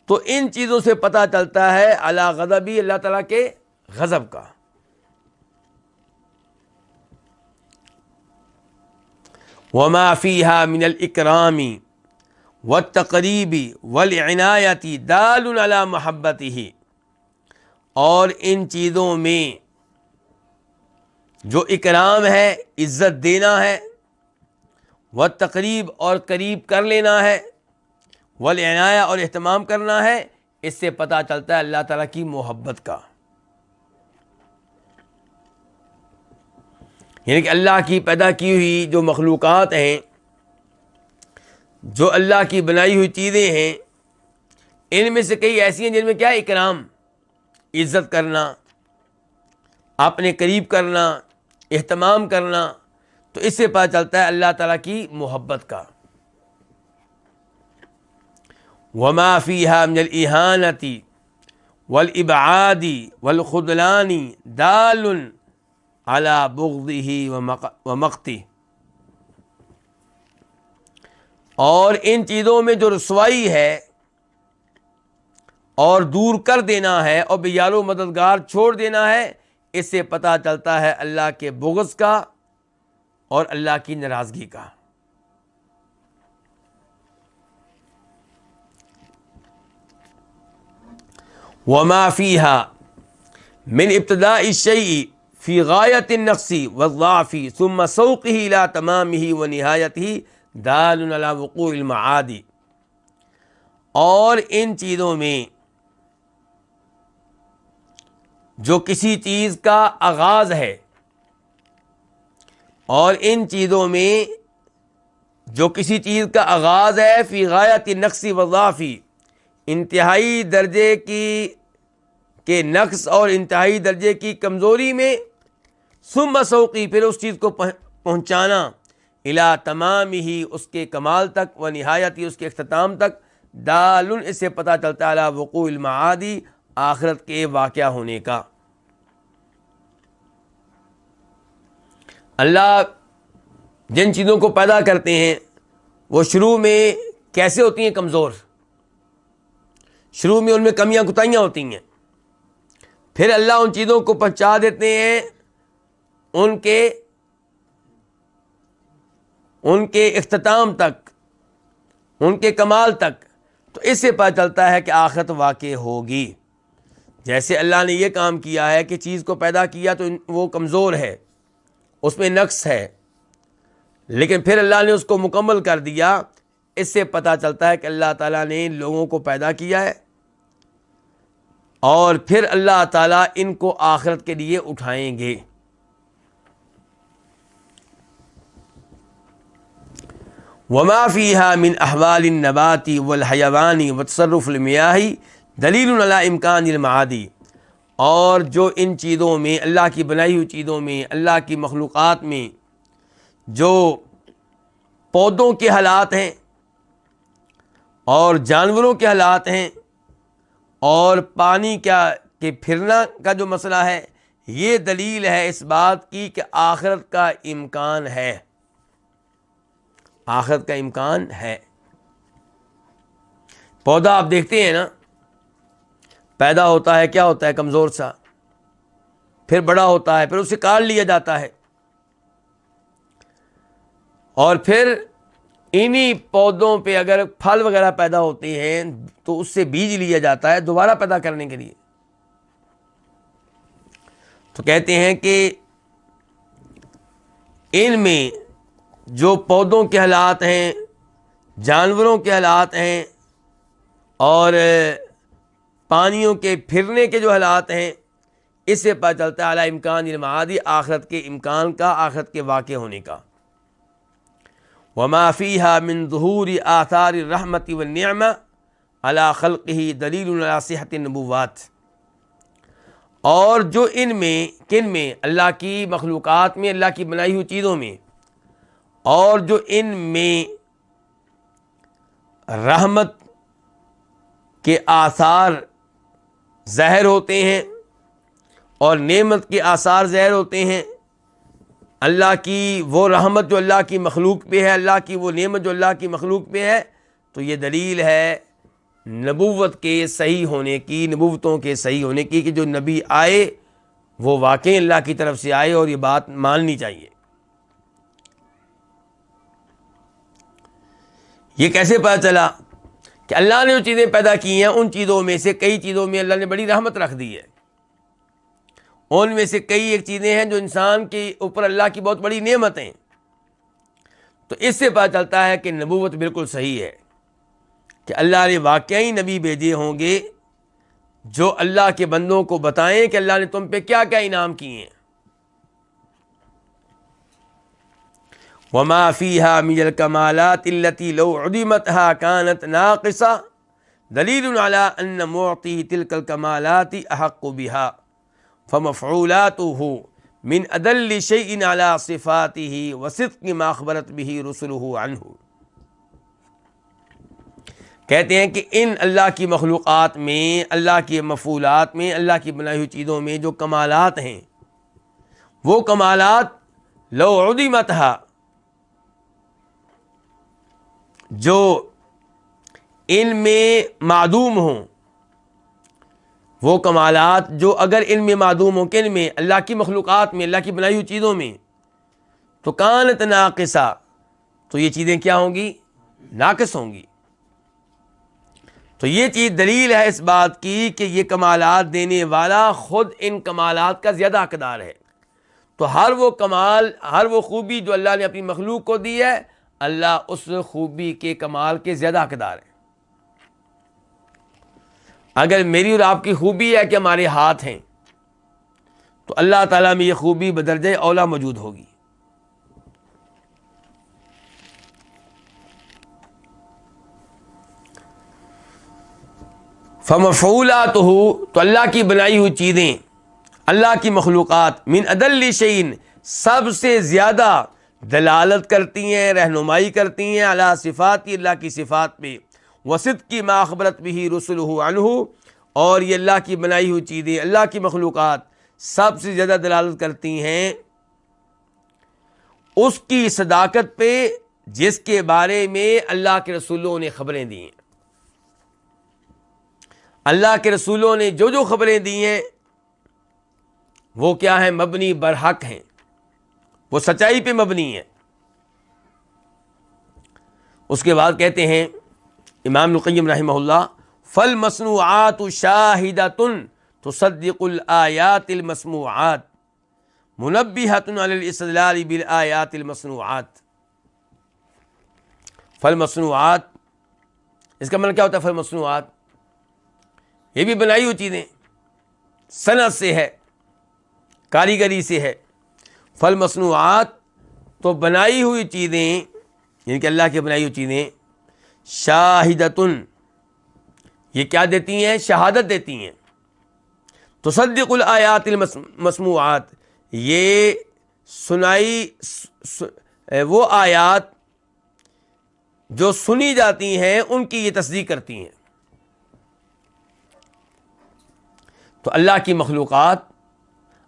تو ان چیزوں سے پتہ چلتا ہے علی غضبی، اللہ تعالیٰ کے غضب کا۔ وما فيها من الاکرام والتقریب والعنایت دال علی محبتہ، اور ان چیزوں میں جو اکرام ہے، عزت دینا ہے، والتقریب اور قریب کر لینا ہے، والعنایہ اور اہتمام کرنا ہے، اس سے پتہ چلتا ہے اللہ تعالیٰ کی محبت کا۔ یعنی کہ اللہ کی پیدا کی ہوئی جو مخلوقات ہیں، جو اللہ کی بنائی ہوئی چیزیں ہیں، ان میں سے کئی ایسی ہیں جن میں کیا اکرام، عزت کرنا، اپنے قریب کرنا، اہتمام کرنا، تو اس سے پتہ چلتا ہے اللہ تعالیٰ کی محبت کا۔ وما فيها من الإهانة والإبعاد والخذلان دال على بغضه ومقته، اور ان چیزوں میں جو رسوائی ہے اور دور کر دینا ہے اور بیار و مددگار چھوڑ دینا ہے، اس سے پتہ چلتا ہے اللہ کے بغض کا اور اللہ کی ناراضگی کا۔ وما فيها من ابتداء الشيء في غاية النقص والضعف ثم سوقه إلى تمامه ونهايته دال على وقوع المعاد۔ اور ان چیزوں میں جو کسی چیز کا آغاز ہے، اور ان چیزوں میں جو کسی چیز کا آغاز ہے فی غایت النقص والضعف، انتہائی درجے کے نقص اور انتہائی درجے کی کمزوری میں، ثم سوقی پھر اس چیز کو پہنچانا، الی تمامہ اس کے کمال تک، و نہایتی اس کے اختتام تک، دال اس سے پتہ چلتا ہے علی وقوع المعاد آخرت کے واقعہ ہونے کا۔ اللہ جن چیزوں کو پیدا کرتے ہیں وہ شروع میں کیسے ہوتی ہیں؟ کمزور، شروع میں ان میں کمیاں کوتاہیاں ہوتی ہیں، پھر اللہ ان چیزوں کو پہنچا دیتے ہیں ان کے اختتام تک، ان کے کمال تک۔ تو اس سے پتہ چلتا ہے کہ آخرت واقع ہوگی۔ جیسے اللہ نے یہ کام کیا ہے کہ چیز کو پیدا کیا تو وہ کمزور ہے، اس میں نقص ہے، لیکن پھر اللہ نے اس کو مکمل کر دیا۔ اس سے پتہ چلتا ہے کہ اللہ تعالیٰ نے لوگوں کو پیدا کیا ہے، اور پھر اللہ تعالیٰ ان کو آخرت کے لیے اٹھائیں گے۔ وما فيها من احوال النبات والحيوان وتصرف المياه دلیل علی امکان المعاد۔ اور جو ان چیزوں میں، اللہ کی بنائی ہوئی چیزوں میں، اللہ کی مخلوقات میں جو پودوں کے حالات ہیں اور جانوروں کے حالات ہیں اور پانی کے پھرنا کا جو مسئلہ ہے، یہ دلیل ہے اس بات کی کہ آخرت کا امکان ہے، آخرت کا امکان ہے۔ پودا آپ دیکھتے ہیں نا، پیدا ہوتا ہے، کیا ہوتا ہے؟ کمزور سا، پھر بڑا ہوتا ہے، پھر اسے کاٹ لیا جاتا ہے، اور پھر انہی پودوں پہ اگر پھل وغیرہ پیدا ہوتے ہیں تو اس سے بیج لیا جاتا ہے دوبارہ پیدا کرنے کے لیے۔ تو کہتے ہیں کہ ان میں جو پودوں کے حالات ہیں، جانوروں کے حالات ہیں، اور پانیوں کے پھرنے کے جو حالات ہیں، اس سے پتہ چلتا ہے علی امکان المعاد آخرت کے امکان کا، آخرت کے واقع ہونے کا۔ وما فيها من ظہور آثار الرحمت والنعمہ علی خلقہ دلیل علی صحت النبوات۔ اور جو ان میں، کن میں؟ اللہ کی مخلوقات میں، اللہ کی بنائی ہوئی چیزوں میں، اور جو ان میں رحمت کے آثار ظاہر ہوتے ہیں اور نعمت کے آثار ظاہر ہوتے ہیں، اللہ کی وہ رحمت جو اللہ کی مخلوق پہ ہے، اللہ کی وہ نعمت جو اللہ کی مخلوق پہ ہے، تو یہ دلیل ہے نبوت کے صحیح ہونے کی، نبوتوں کے صحیح ہونے کی، کہ جو نبی آئے وہ واقعی اللہ کی طرف سے آئے، اور یہ بات ماننی چاہیے۔ یہ کیسے پتہ چلا؟ کہ اللہ نے جو چیزیں پیدا کی ہیں ان چیزوں میں سے کئی چیزوں میں اللہ نے بڑی رحمت رکھ دی ہے، ان میں سے کئی ایک چیزیں ہیں جو انسان کے اوپر اللہ کی بہت بڑی نعمت ہیں۔ تو اس سے پتہ چلتا ہے کہ نبوت بالکل صحیح ہے، کہ اللہ نے واقعی نبی بھیجے ہوں گے جو اللہ کے بندوں کو بتائیں کہ اللہ نے تم پہ کیا کیا انعام کیے ہیں۔ وما فيها من الكمالات التي لو عدمتها كانت ناقصة دلیل على ان معطی تلك الكمالات احق بها فمفعولاته من ادل شيء على صفاته وصدق ما اخبرت به رسله عنه۔ کہتے ہیں کہ ان اللہ کی مخلوقات میں، اللہ کے مفعولات میں، اللہ کی بنائی ہوئی چیزوں میں جو کمالات ہیں، وہ کمالات لو عدمتها، جو ان میں معدوم ہوں، وہ کمالات جو اگر ان میں معدوم ہوں، کن میں؟ اللہ کی مخلوقات میں، اللہ کی بنائی ہوئی چیزوں میں، تو کانت ناقصہ، تو یہ چیزیں کیا ہوں گی؟ ناقص ہوں گی۔ تو یہ چیز دلیل ہے اس بات کی کہ یہ کمالات دینے والا خود ان کمالات کا زیادہ حقدار ہے۔ تو ہر وہ کمال، ہر وہ خوبی جو اللہ نے اپنی مخلوق کو دی ہے، اللہ اس خوبی کے کمال کے زیادہ حقدار ہے۔ اگر میری اور آپ کی خوبی ہے کہ ہمارے ہاتھ ہیں، تو اللہ تعالیٰ میں یہ خوبی بدرجہ اولا موجود ہوگی۔ فمفعولاتہ، تو اللہ کی بنائی ہوئی چیزیں، اللہ کی مخلوقات، من ادل شیء، سب سے زیادہ دلالت کرتی ہیں، رہنمائی کرتی ہیں، علی صفات، اللہ کی صفات پہ، وصدق ما اخبرت به رسلہ عنہ، اور یہ اللہ کی بنائی ہوئی چیزیں، اللہ کی مخلوقات سب سے زیادہ دلالت کرتی ہیں اس کی صداقت پہ جس کے بارے میں اللہ کے رسولوں نے خبریں دی ہیں۔ اللہ کے رسولوں نے جو جو خبریں دی ہیں وہ کیا ہیں؟ مبنی برحق ہیں، وہ سچائی پہ مبنی ہیں۔ اس کے بعد کہتے ہیں امام ابن القیم رحمہ اللہ، فالمصنوعات شاہدۃ تصدق الآیات المسموعات منبہۃ علی الاستدلال بالآیات المصنوعات۔ فالمصنوعات، اس کا مطلب کیا ہوتا ہے؟ فالمصنوعات یہ بھی بنائی ہوئی چیزیں، صنعت سے ہے، کاریگری سے ہے۔ فالمصنوعات، تو بنائی ہوئی چیزیں، یعنی کہ اللہ کی بنائی ہوئی چیزیں، شاہدتن، یہ کیا دیتی ہیں؟ شہادت دیتی ہیں۔ تصدق الآیات المسموعات، یہ سنائی وہ آیات جو سنی جاتی ہیں ان کی یہ تصدیق کرتی ہیں۔ تو اللہ کی مخلوقات،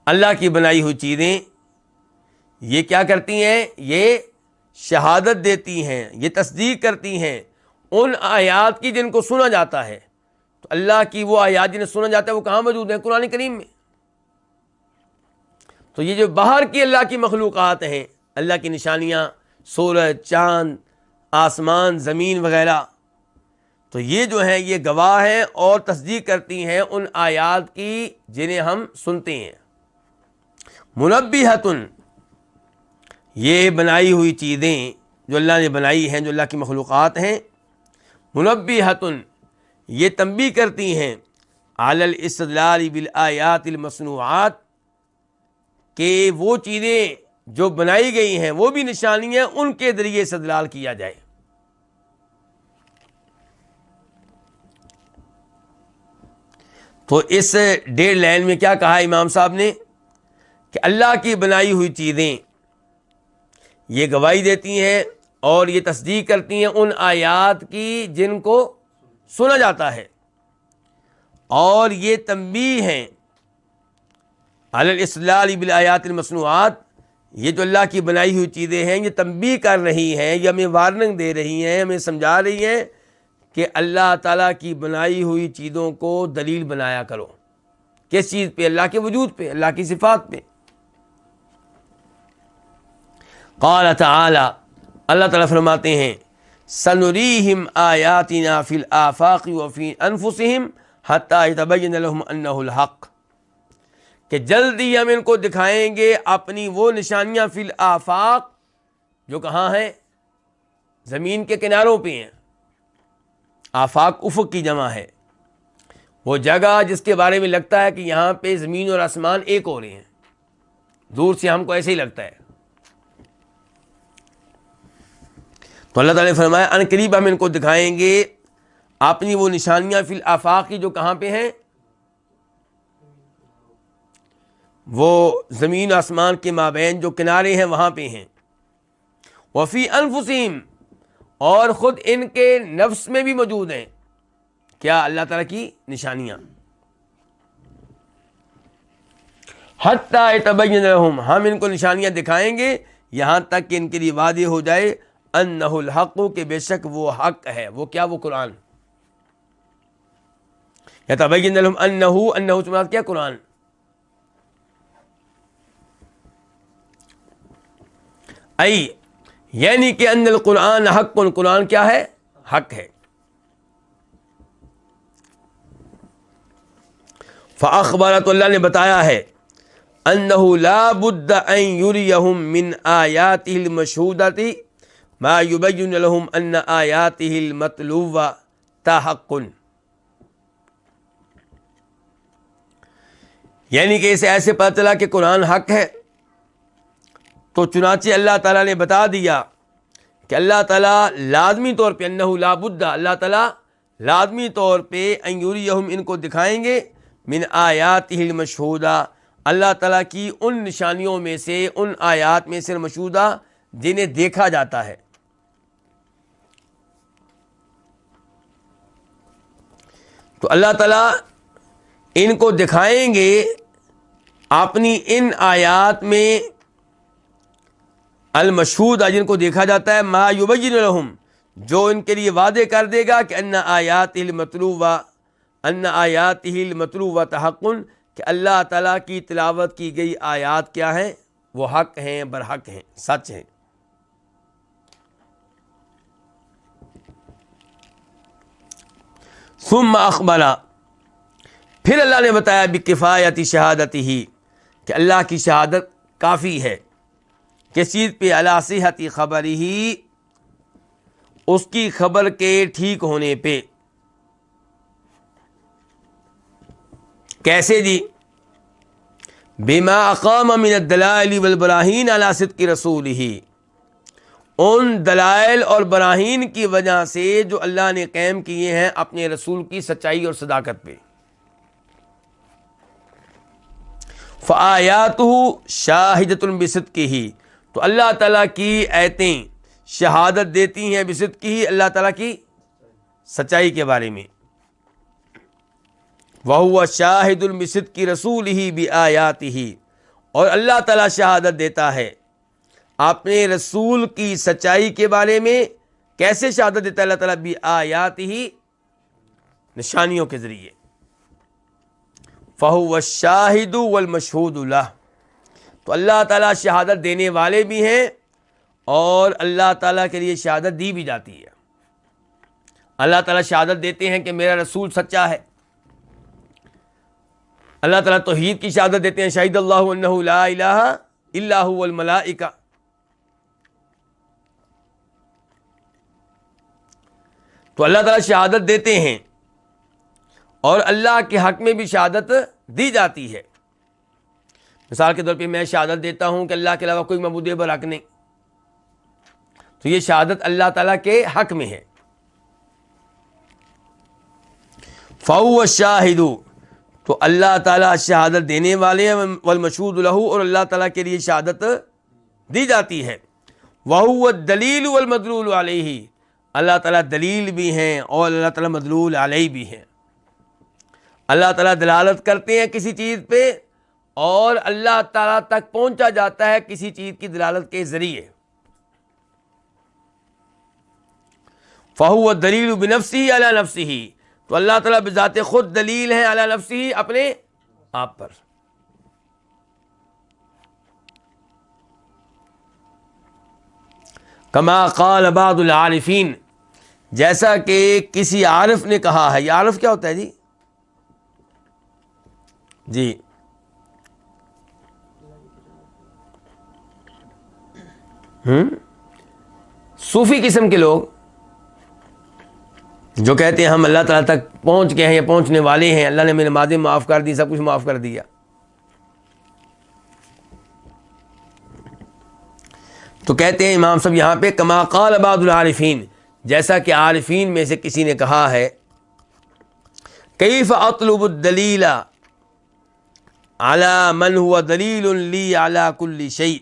اللہ کی بنائی ہوئی چیزیں، یہ کیا کرتی ہیں؟ یہ شہادت دیتی ہیں، یہ تصدیق کرتی ہیں ان آیات کی جن کو سنا جاتا ہے۔ تو اللہ کی وہ آیات جنہیں سنا جاتا ہے وہ کہاں موجود ہیں؟ قرآن کریم میں۔ تو یہ جو باہر کی اللہ کی مخلوقات ہیں، اللہ کی نشانیاں، سورج، چاند، آسمان، زمین وغیرہ، تو یہ جو ہیں یہ گواہ ہیں اور تصدیق کرتی ہیں ان آیات کی جنہیں ہم سنتے ہیں۔ منبہۃ، یہ بنائی ہوئی چیزیں جو اللہ نے بنائی ہیں، جو اللہ کی مخلوقات ہیں، منبہۃ، یہ تنبیہ کرتی ہیں علی الاستدلال بالآیات المصنوعات، کہ وہ چیزیں جو بنائی گئی ہیں وہ بھی نشانی ہیں، ان کے ذریعے استدلال کیا جائے۔ تو اس 1.5 لائن میں کیا کہا امام صاحب نے کہ اللہ کی بنائی ہوئی چیزیں یہ گواہی دیتی ہیں اور یہ تصدیق کرتی ہیں ان آیات کی جن کو سنا جاتا ہے، اور یہ تنبیہ ہیں علی الاستدلال بالآیات المصنوعات، یہ جو اللہ کی بنائی ہوئی چیزیں ہیں یہ تنبیہ کر رہی ہیں، یہ ہمیں وارننگ دے رہی ہیں، ہمیں سمجھا رہی ہیں کہ اللہ تعالیٰ کی بنائی ہوئی چیزوں کو دلیل بنایا کرو۔ کس چیز پہ؟ اللہ کے وجود پہ، اللہ کی صفات پہ۔ قال تعالی، اللہ تعالیٰ فرماتے ہیں، سنریہم آیاتنا فی الآفاق وفی انفسہم حتی یتبین لہم انہ الحق، کہ جلدی ہم ان کو دکھائیں گے اپنی وہ نشانیاں فی الآفاق، جو کہاں ہیں؟ زمین کے کناروں پہ ہیں۔ آفاق افق کی جمع ہے، وہ جگہ جس کے بارے میں لگتا ہے کہ یہاں پہ زمین اور آسمان ایک ہو رہے ہیں، دور سے ہم کو ایسے ہی لگتا ہے۔ تو اللہ تعالیٰ نے فرمایا ان قریب ہم ان کو دکھائیں گے اپنی وہ نشانیاں فی الآفاق کی، جو کہاں پہ ہیں؟ وہ زمین آسمان کے مابین جو کنارے ہیں وہاں پہ ہیں۔ وفی انفسہم، اور خود ان کے نفس میں بھی موجود ہیں کیا؟ اللہ تعالیٰ کی نشانیاں۔ حتی یتبین لہم، ہم ان کو نشانیاں دکھائیں گے یہاں تک کہ ان کے لیے واضح ہو جائے انہ الحق، کہ بے شک وہ حق ہے۔ وہ کیا؟ وہ قرآن، یتبین لہم انہ سے مراد کیا؟ قرآن. ای یعنی کہ ان القرآن حق، قرآن کیا ہے؟ حق ہے. فاخبر، تو اللہ نے بتایا ہے، انہ لا بد ان یریہم من آیاتہ المشہودۃ ما یبین لہم ان آیاتہ المطلوبۃ حق. یعنی کہ اسے ایسے پتہ چلا کہ قرآن حق ہے، تو چنانچہ اللہ تعالیٰ نے بتا دیا کہ اللہ تعالیٰ لازمی طور پہ انہ لا بد، اللہ تعالیٰ لازمی طور پہ ان یریہم، ان کو دکھائیں گے، من آیاتہ المشہودہ، اللہ تعالیٰ کی ان نشانیوں میں سے، ان آیات میں سے مشہودہ جنہیں دیکھا جاتا ہے. تو اللہ تعالیٰ ان کو دکھائیں گے اپنی ان آیات میں المشہودہ، جن کو دیکھا جاتا ہے، ما یبین لہم، جو ان کے لیے وعدے کر دے گا کہ ان آیاتہ المطلوبۃ حق، کہ اللہ تعالیٰ کی تلاوت کی گئی آیات کیا ہیں؟ وہ حق ہیں، برحق ہیں، سچ ہیں. ثم اخبر، پھر اللہ نے بتایا بکفایت شہادتہ، کہ اللہ کی شہادت کافی ہے. کس چیز پہ؟ علی صحت خبرہ، اس کی خبر کے ٹھیک ہونے پہ. کیسے جی؟ بما اقام من الدلائل والبراہین علی صدق رسولہ، ان دلائل اور براہین کی وجہ سے جو اللہ نے قائم کیے ہیں اپنے رسول کی سچائی اور صداقت پہ. فآیاتہ شاہدۃ بصدقہ، تو اللہ تعالیٰ کی آیتیں شہادت دیتی ہیں بصدقہ، اللہ تعالیٰ کی سچائی کے بارے میں. وَهُوَ شَاهِدٌ بِصِدْقِ رَسُولِهِ بِآيَاتِهِ، اور اللہ تعالیٰ شہادت دیتا ہے اپنے رسول کی سچائی کے بارے میں. کیسے شہادت دیتا ہے اللہ تعالیٰ؟ بِآيَاتِهِ، نشانیوں کے ذریعے. فَهُوَ الشَّاهِدُ وَالْمَشْهُودُ لَهُ، تو اللہ تعالیٰ شہادت دینے والے بھی ہیں اور اللہ تعالیٰ کے لیے شہادت دی بھی جاتی ہے. اللہ تعالیٰ شہادت دیتے ہیں کہ میرا رسول سچا ہے. اللہ تعالیٰ توحید کی شہادت دیتے ہیں، شہید اللہ انہ لا الہ الا هو والملائکہ. تو اللہ تعالیٰ شہادت دیتے ہیں اور اللہ کے حق میں بھی شہادت دی جاتی ہے. مثال کے طور پہ میں شہادت دیتا ہوں کہ اللہ کے علاوہ کوئی معبود برحق نہیں، تو یہ شہادت اللہ تعالیٰ کے حق میں ہے. فَهُوَ الشَّاهِدُ، تو اللہ تعالیٰ شہادت دینے والے ہیں، والمشہود لہ، اور اللہ تعالیٰ کے لیے شہادت دی جاتی ہے. وَهُوَ الدَّلِيلُ وَالْمَدْلُولُ عَلَيْهِ، اللہ تعالیٰ دلیل بھی ہیں اور اللہ تعالیٰ مدلول علیہ بھی ہیں. اللہ تعالیٰ دلالت کرتے ہیں کسی چیز پہ اور اللہ تعالیٰ تک پہنچا جاتا ہے کسی چیز کی دلالت کے ذریعے. فَهُوَ الدَّلِيلُ بِنَفْسِهِ عَلَى نَفْسِهِ، تو اللہ تعالیٰ بذات خود دلیل ہیں علی نفسہ، اپنے آپ پر. کما قال بعض العارفین، جیسا کہ کسی عارف نے کہا ہے. یہ عارف کیا ہوتا ہے جی؟ جی صوفی قسم کے لوگ جو کہتے ہیں ہم اللہ تعالیٰ تک پہنچ گئے ہیں یا پہنچنے والے ہیں، اللہ نے میرے ماضی معاف کر دی، سب کچھ معاف کر دیا. تو کہتے ہیں امام صاحب یہاں پہ کما قال بعض العارفین، جیسا کہ عارفین میں سے کسی نے کہا ہے، کیف اطلب الدلیل علی من هو دلیل لی علی کل شیء،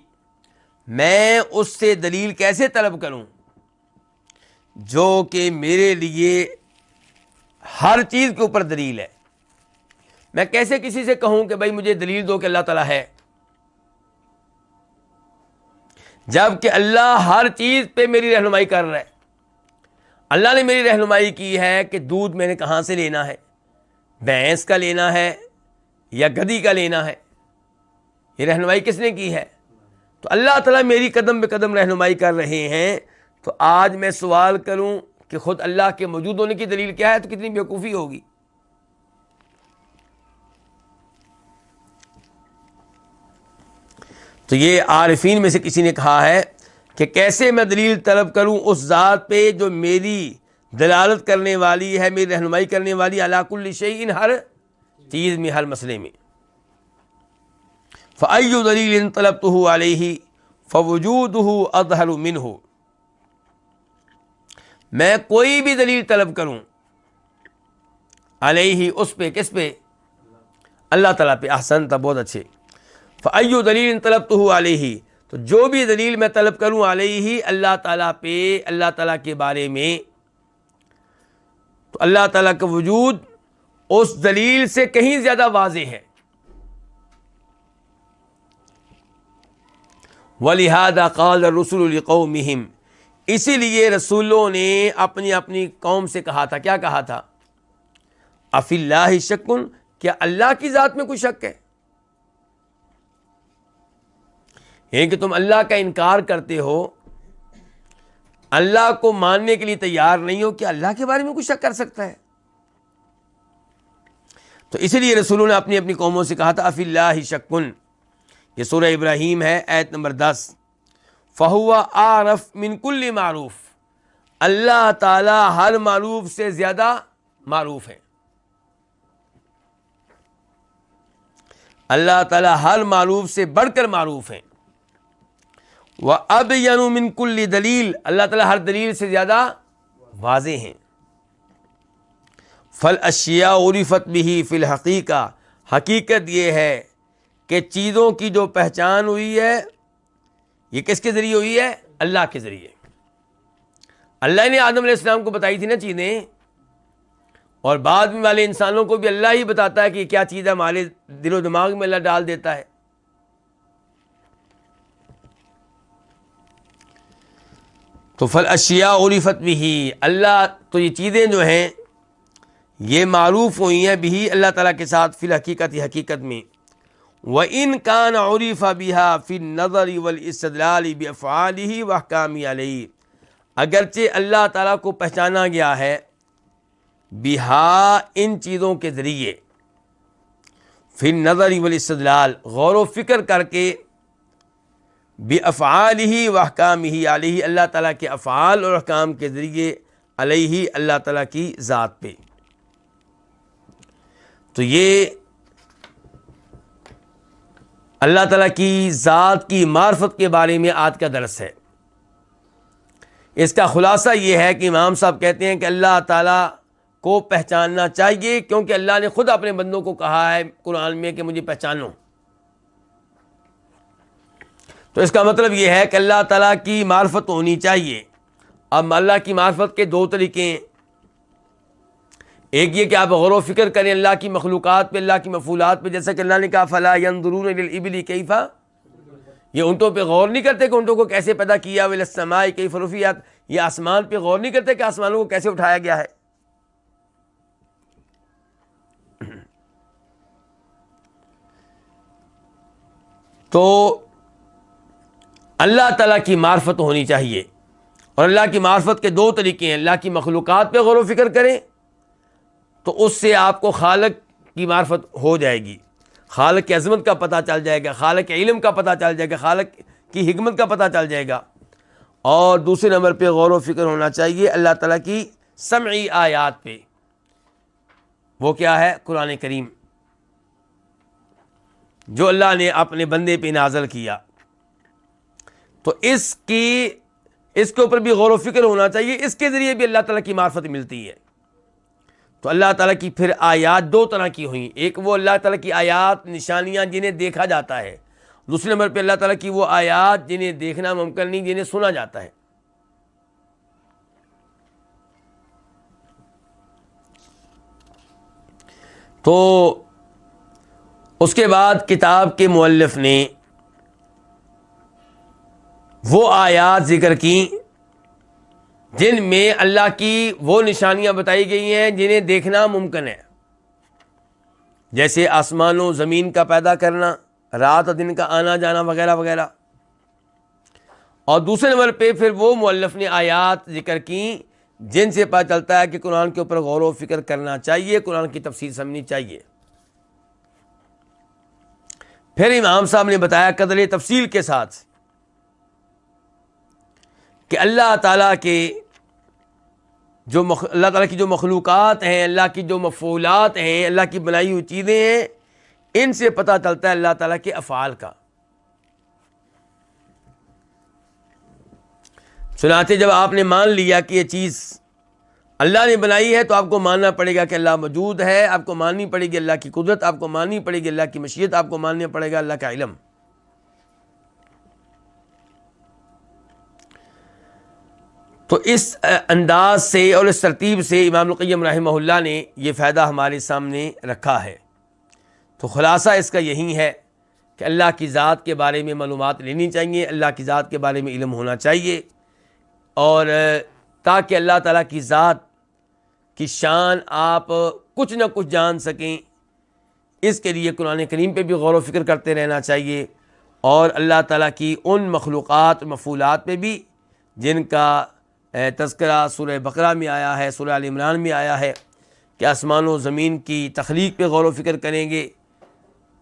میں اس سے دلیل کیسے طلب کروں جو کہ میرے لیے ہر چیز کے اوپر دلیل ہے. میں کیسے کسی سے کہوں کہ بھائی مجھے دلیل دو کہ اللہ تعالیٰ ہے، جب کہ اللہ ہر چیز پہ میری رہنمائی کر رہا ہے. اللہ نے میری رہنمائی کی ہے کہ دودھ میں نے کہاں سے لینا ہے، بھینس کا لینا ہے یا گدھی کا لینا ہے؟ یہ رہنمائی کس نے کی ہے؟ تو اللہ تعالیٰ میری قدم بے قدم رہنمائی کر رہے ہیں. تو آج میں سوال کروں کہ خود اللہ کے موجود ہونے کی دلیل کیا ہے، تو کتنی بیوقوفی ہوگی. تو یہ عارفین میں سے کسی نے کہا ہے کہ کیسے میں دلیل طلب کروں اس ذات پہ جو میری دلالت کرنے والی ہے، میری رہنمائی کرنے والی، علی کل شیء، ہر چیز میں، ہر مسئلے میں. فأي دلیل طلبته علیہ فوجودہ اظہر منہ. میں کوئی بھی دلیل طلب کروں علیہ، اس پہ، کس پہ؟ اللہ تعالیٰ پہ. احسنت، بہت اچھے. فأي دلیل طلبته علیہ، تو جو بھی دلیل میں طلب کروں علیہ، اللہ تعالیٰ پہ، اللہ تعالیٰ کے بارے میں، تو اللہ تعالیٰ کا وجود اس دلیل سے کہیں زیادہ واضح ہے. وَلِهَذَا قَالَ الرُّسُلُ لِقَوْمِهِمْ، اسی لیے رسولوں نے اپنی اپنی قوم سے کہا تھا. کیا کہا تھا؟ أَفِي اللَّهِ شَكٌّ، کیا اللہ کی ذات میں کوئی شک ہے؟ یہ کہ تم اللہ کا انکار کرتے ہو، اللہ کو ماننے کے لیے تیار نہیں ہو، کہ اللہ کے بارے میں کوئی شک کر سکتا ہے؟ تو اسی لیے رسولوں نے اپنی اپنی قوموں سے کہا تھا أَفِي اللَّهِ شَكٌّ. یہ سورہ ابراہیم ہے، آیت نمبر 10. فَهُوَ أَعْرَفُ مِنْ كُلِّ معروف، اللہ تعالیٰ ہر معروف سے زیادہ معروف ہے. اللہ تعالیٰ ہر معروف سے بڑھ کر معروف ہے. وَأَبْيَنُ مِنْ كُلِّ دلیل، اللہ تعالیٰ ہر دلیل سے زیادہ واضح ہیں. فَالْأَشْيَاءُ عُرِفَتْ بِهِ فِي الْحَقِيقَةِ، حقیقت یہ ہے کہ چیزوں کی جو پہچان ہوئی ہے، یہ کس کے ذریعے ہوئی ہے؟ اللہ کے ذریعے. اللہ نے آدم علیہ السلام کو بتائی تھی نا چیزیں، اور بعد میں والے انسانوں کو بھی اللہ ہی بتاتا ہے کہ یہ کیا چیز ہے، ہمارے دل و دماغ میں اللہ ڈال دیتا ہے. تو فالاشیاء عرفت بہ، اللہ، تو یہ چیزیں جو ہیں یہ معروف ہوئی ہیں بھی اللہ تعالیٰ کے ساتھ، فی الحقیقت، حقیقت میں. وَإِنْ كَانَ عُرِفَ بِهَا فِي النَّظَرِ وَالْإِسْتِدْلَالِ بِأَفْعَالِهِ وَأَحْكَامِهِ عَلَيْهِ، اگرچہ اللہ تعالیٰ کو پہچانا گیا ہے بہا، ان چیزوں کے ذریعے، فی النظر والاستدلال، غور و فکر کر کے، بِأَفْعَالِهِ وَأَحْكَامِهِ عَلَيْهِ، اللہ تعالیٰ کے افعال اور احکام کے ذریعے، علیہ، اللہ تعالیٰ کی ذات پہ. تو یہ اللہ تعالیٰ کی ذات کی معرفت کے بارے میں آج کا درس ہے. اس کا خلاصہ یہ ہے کہ امام صاحب کہتے ہیں کہ اللہ تعالیٰ کو پہچاننا چاہیے، کیونکہ اللہ نے خود اپنے بندوں کو کہا ہے قرآن میں کہ مجھے پہچانو. تو اس کا مطلب یہ ہے کہ اللہ تعالیٰ کی معرفت ہونی چاہیے. اب اللہ کی معرفت کے دو طریقے ہیں. ایک یہ کہ آپ غور و فکر کریں اللہ کی مخلوقات پہ، اللہ کی مفعولات پہ، جیسا کہ اللہ نے کہا فَلَا يَنظُرُونَ إِلَى الْإِبِلِ كَيْفَ، یہ اونٹوں پہ غور نہیں کرتے کہ اونٹوں کو کیسے پیدا کیا، وَإِلَى السَّمَاءِ كَيْفَ رُفِعَتْ، یہ آسمان پہ غور نہیں کرتے کہ آسمانوں کو کیسے اٹھایا گیا ہے. تو اللہ تعالیٰ کی معرفت ہونی چاہیے، اور اللہ کی معرفت کے دو طریقے ہیں. اللہ کی مخلوقات پہ غور و فکر کریں تو اس سے آپ کو خالق کی معرفت ہو جائے گی، خالق کی عظمت کا پتہ چل جائے گا، خالق کے علم کا پتہ چل جائے گا، خالق کی حکمت کا پتہ چل جائے گا. اور دوسرے نمبر پہ غور و فکر ہونا چاہیے اللہ تعالیٰ کی سمعی آیات پہ. وہ کیا ہے؟ قرآن کریم، جو اللہ نے اپنے بندے پہ نازل کیا. تو اس کے اوپر بھی غور و فکر ہونا چاہیے. اس کے ذریعے بھی اللہ تعالیٰ کی معرفت ملتی ہے. تو اللہ تعالیٰ کی پھر آیات دو طرح کی ہوئیں. ایک وہ اللہ تعالیٰ کی آیات، نشانیاں جنہیں دیکھا جاتا ہے. دوسرے نمبر پہ اللہ تعالیٰ کی وہ آیات جنہیں دیکھنا ممکن نہیں، جنہیں سنا جاتا ہے. تو اس کے بعد کتاب کے مؤلف نے وہ آیات ذکر کی جن میں اللہ کی وہ نشانیاں بتائی گئی ہیں جنہیں دیکھنا ممکن ہے. جیسے آسمان و زمین کا پیدا کرنا، رات اور دن کا آنا جانا وغیرہ وغیرہ۔ اور دوسرے نمبر پہ پھر وہ مؤلف نے آیات ذکر کی جن سے پتہ چلتا ہے کہ قرآن کے اوپر غور و فکر کرنا چاہیے، قرآن کی تفسیر سمجھنی چاہیے۔ پھر امام صاحب نے بتایا قدر تفصیل کے ساتھ کہ اللہ تعالیٰ کی جو مخلوقات ہیں، اللہ کی جو مفعولات ہیں، اللہ کی بنائی ہوئی چیزیں ہیں، ان سے پتہ چلتا ہے اللہ تعالیٰ کے افعال کا۔ چنانچہ جب آپ نے مان لیا کہ یہ چیز اللہ نے بنائی ہے تو آپ کو ماننا پڑے گا کہ اللہ موجود ہے، آپ کو ماننی پڑے گی اللہ کی قدرت، آپ کو ماننی پڑے گی اللہ کی مشیت، آپ کو ماننا پڑے گا اللہ کا علم۔ تو اس انداز سے اور اس ترتیب سے امام القیم رحمہ اللہ نے یہ فائدہ ہمارے سامنے رکھا ہے۔ تو خلاصہ اس کا یہی ہے کہ اللہ کی ذات کے بارے میں معلومات لینی چاہیے، اللہ کی ذات کے بارے میں علم ہونا چاہیے، اور تاکہ اللہ تعالیٰ کی ذات کی شان آپ کچھ نہ کچھ جان سکیں، اس کے لیے قرآن کریم پہ بھی غور و فکر کرتے رہنا چاہیے، اور اللہ تعالیٰ کی ان مخلوقات مفعولات پہ بھی جن کا تذکرہ سورہ بقرہ میں آیا ہے، سورہ آل عمران میں آیا ہے کہ آسمان و زمین کی تخلیق پہ غور و فکر کریں گے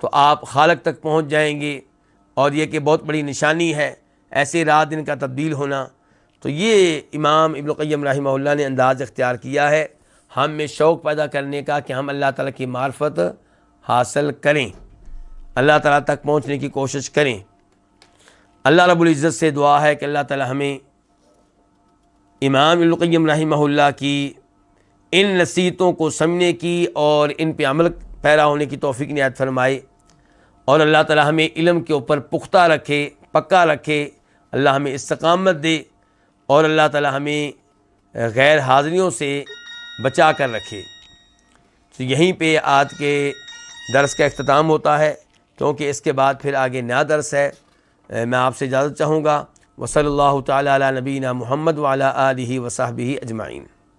تو آپ خالق تک پہنچ جائیں گے، اور یہ کہ بہت بڑی نشانی ہے ایسے رات دن کا تبدیل ہونا۔ تو یہ امام ابن القیم رحمہ اللہ نے انداز اختیار کیا ہے ہم میں شوق پیدا کرنے کا کہ ہم اللہ تعالیٰ کی معرفت حاصل کریں، اللہ تعالیٰ تک پہنچنے کی کوشش کریں۔ اللہ رب العزت سے دعا ہے کہ اللہ تعالیٰ ہمیں امام ابن القیم رحمہ اللہ کی ان نصیحتوں کو سمجھنے کی اور ان پہ عمل پیرا ہونے کی توفیق عنایت فرمائے، اور اللہ تعالیٰ ہمیں علم کے اوپر پختہ رکھے، پکا رکھے، اللہ ہمیں استقامت دے، اور اللہ تعالیٰ ہمیں غیر حاضریوں سے بچا کر رکھے۔ تو یہیں پہ آج کے درس کا اختتام ہوتا ہے، کیونکہ اس کے بعد پھر آگے نیا درس ہے۔ میں آپ سے اجازت چاہوں گا۔ وصلی اللہ تعالیٰ علی نبینا محمد وعلی آلہ وصحبہ اجمعین۔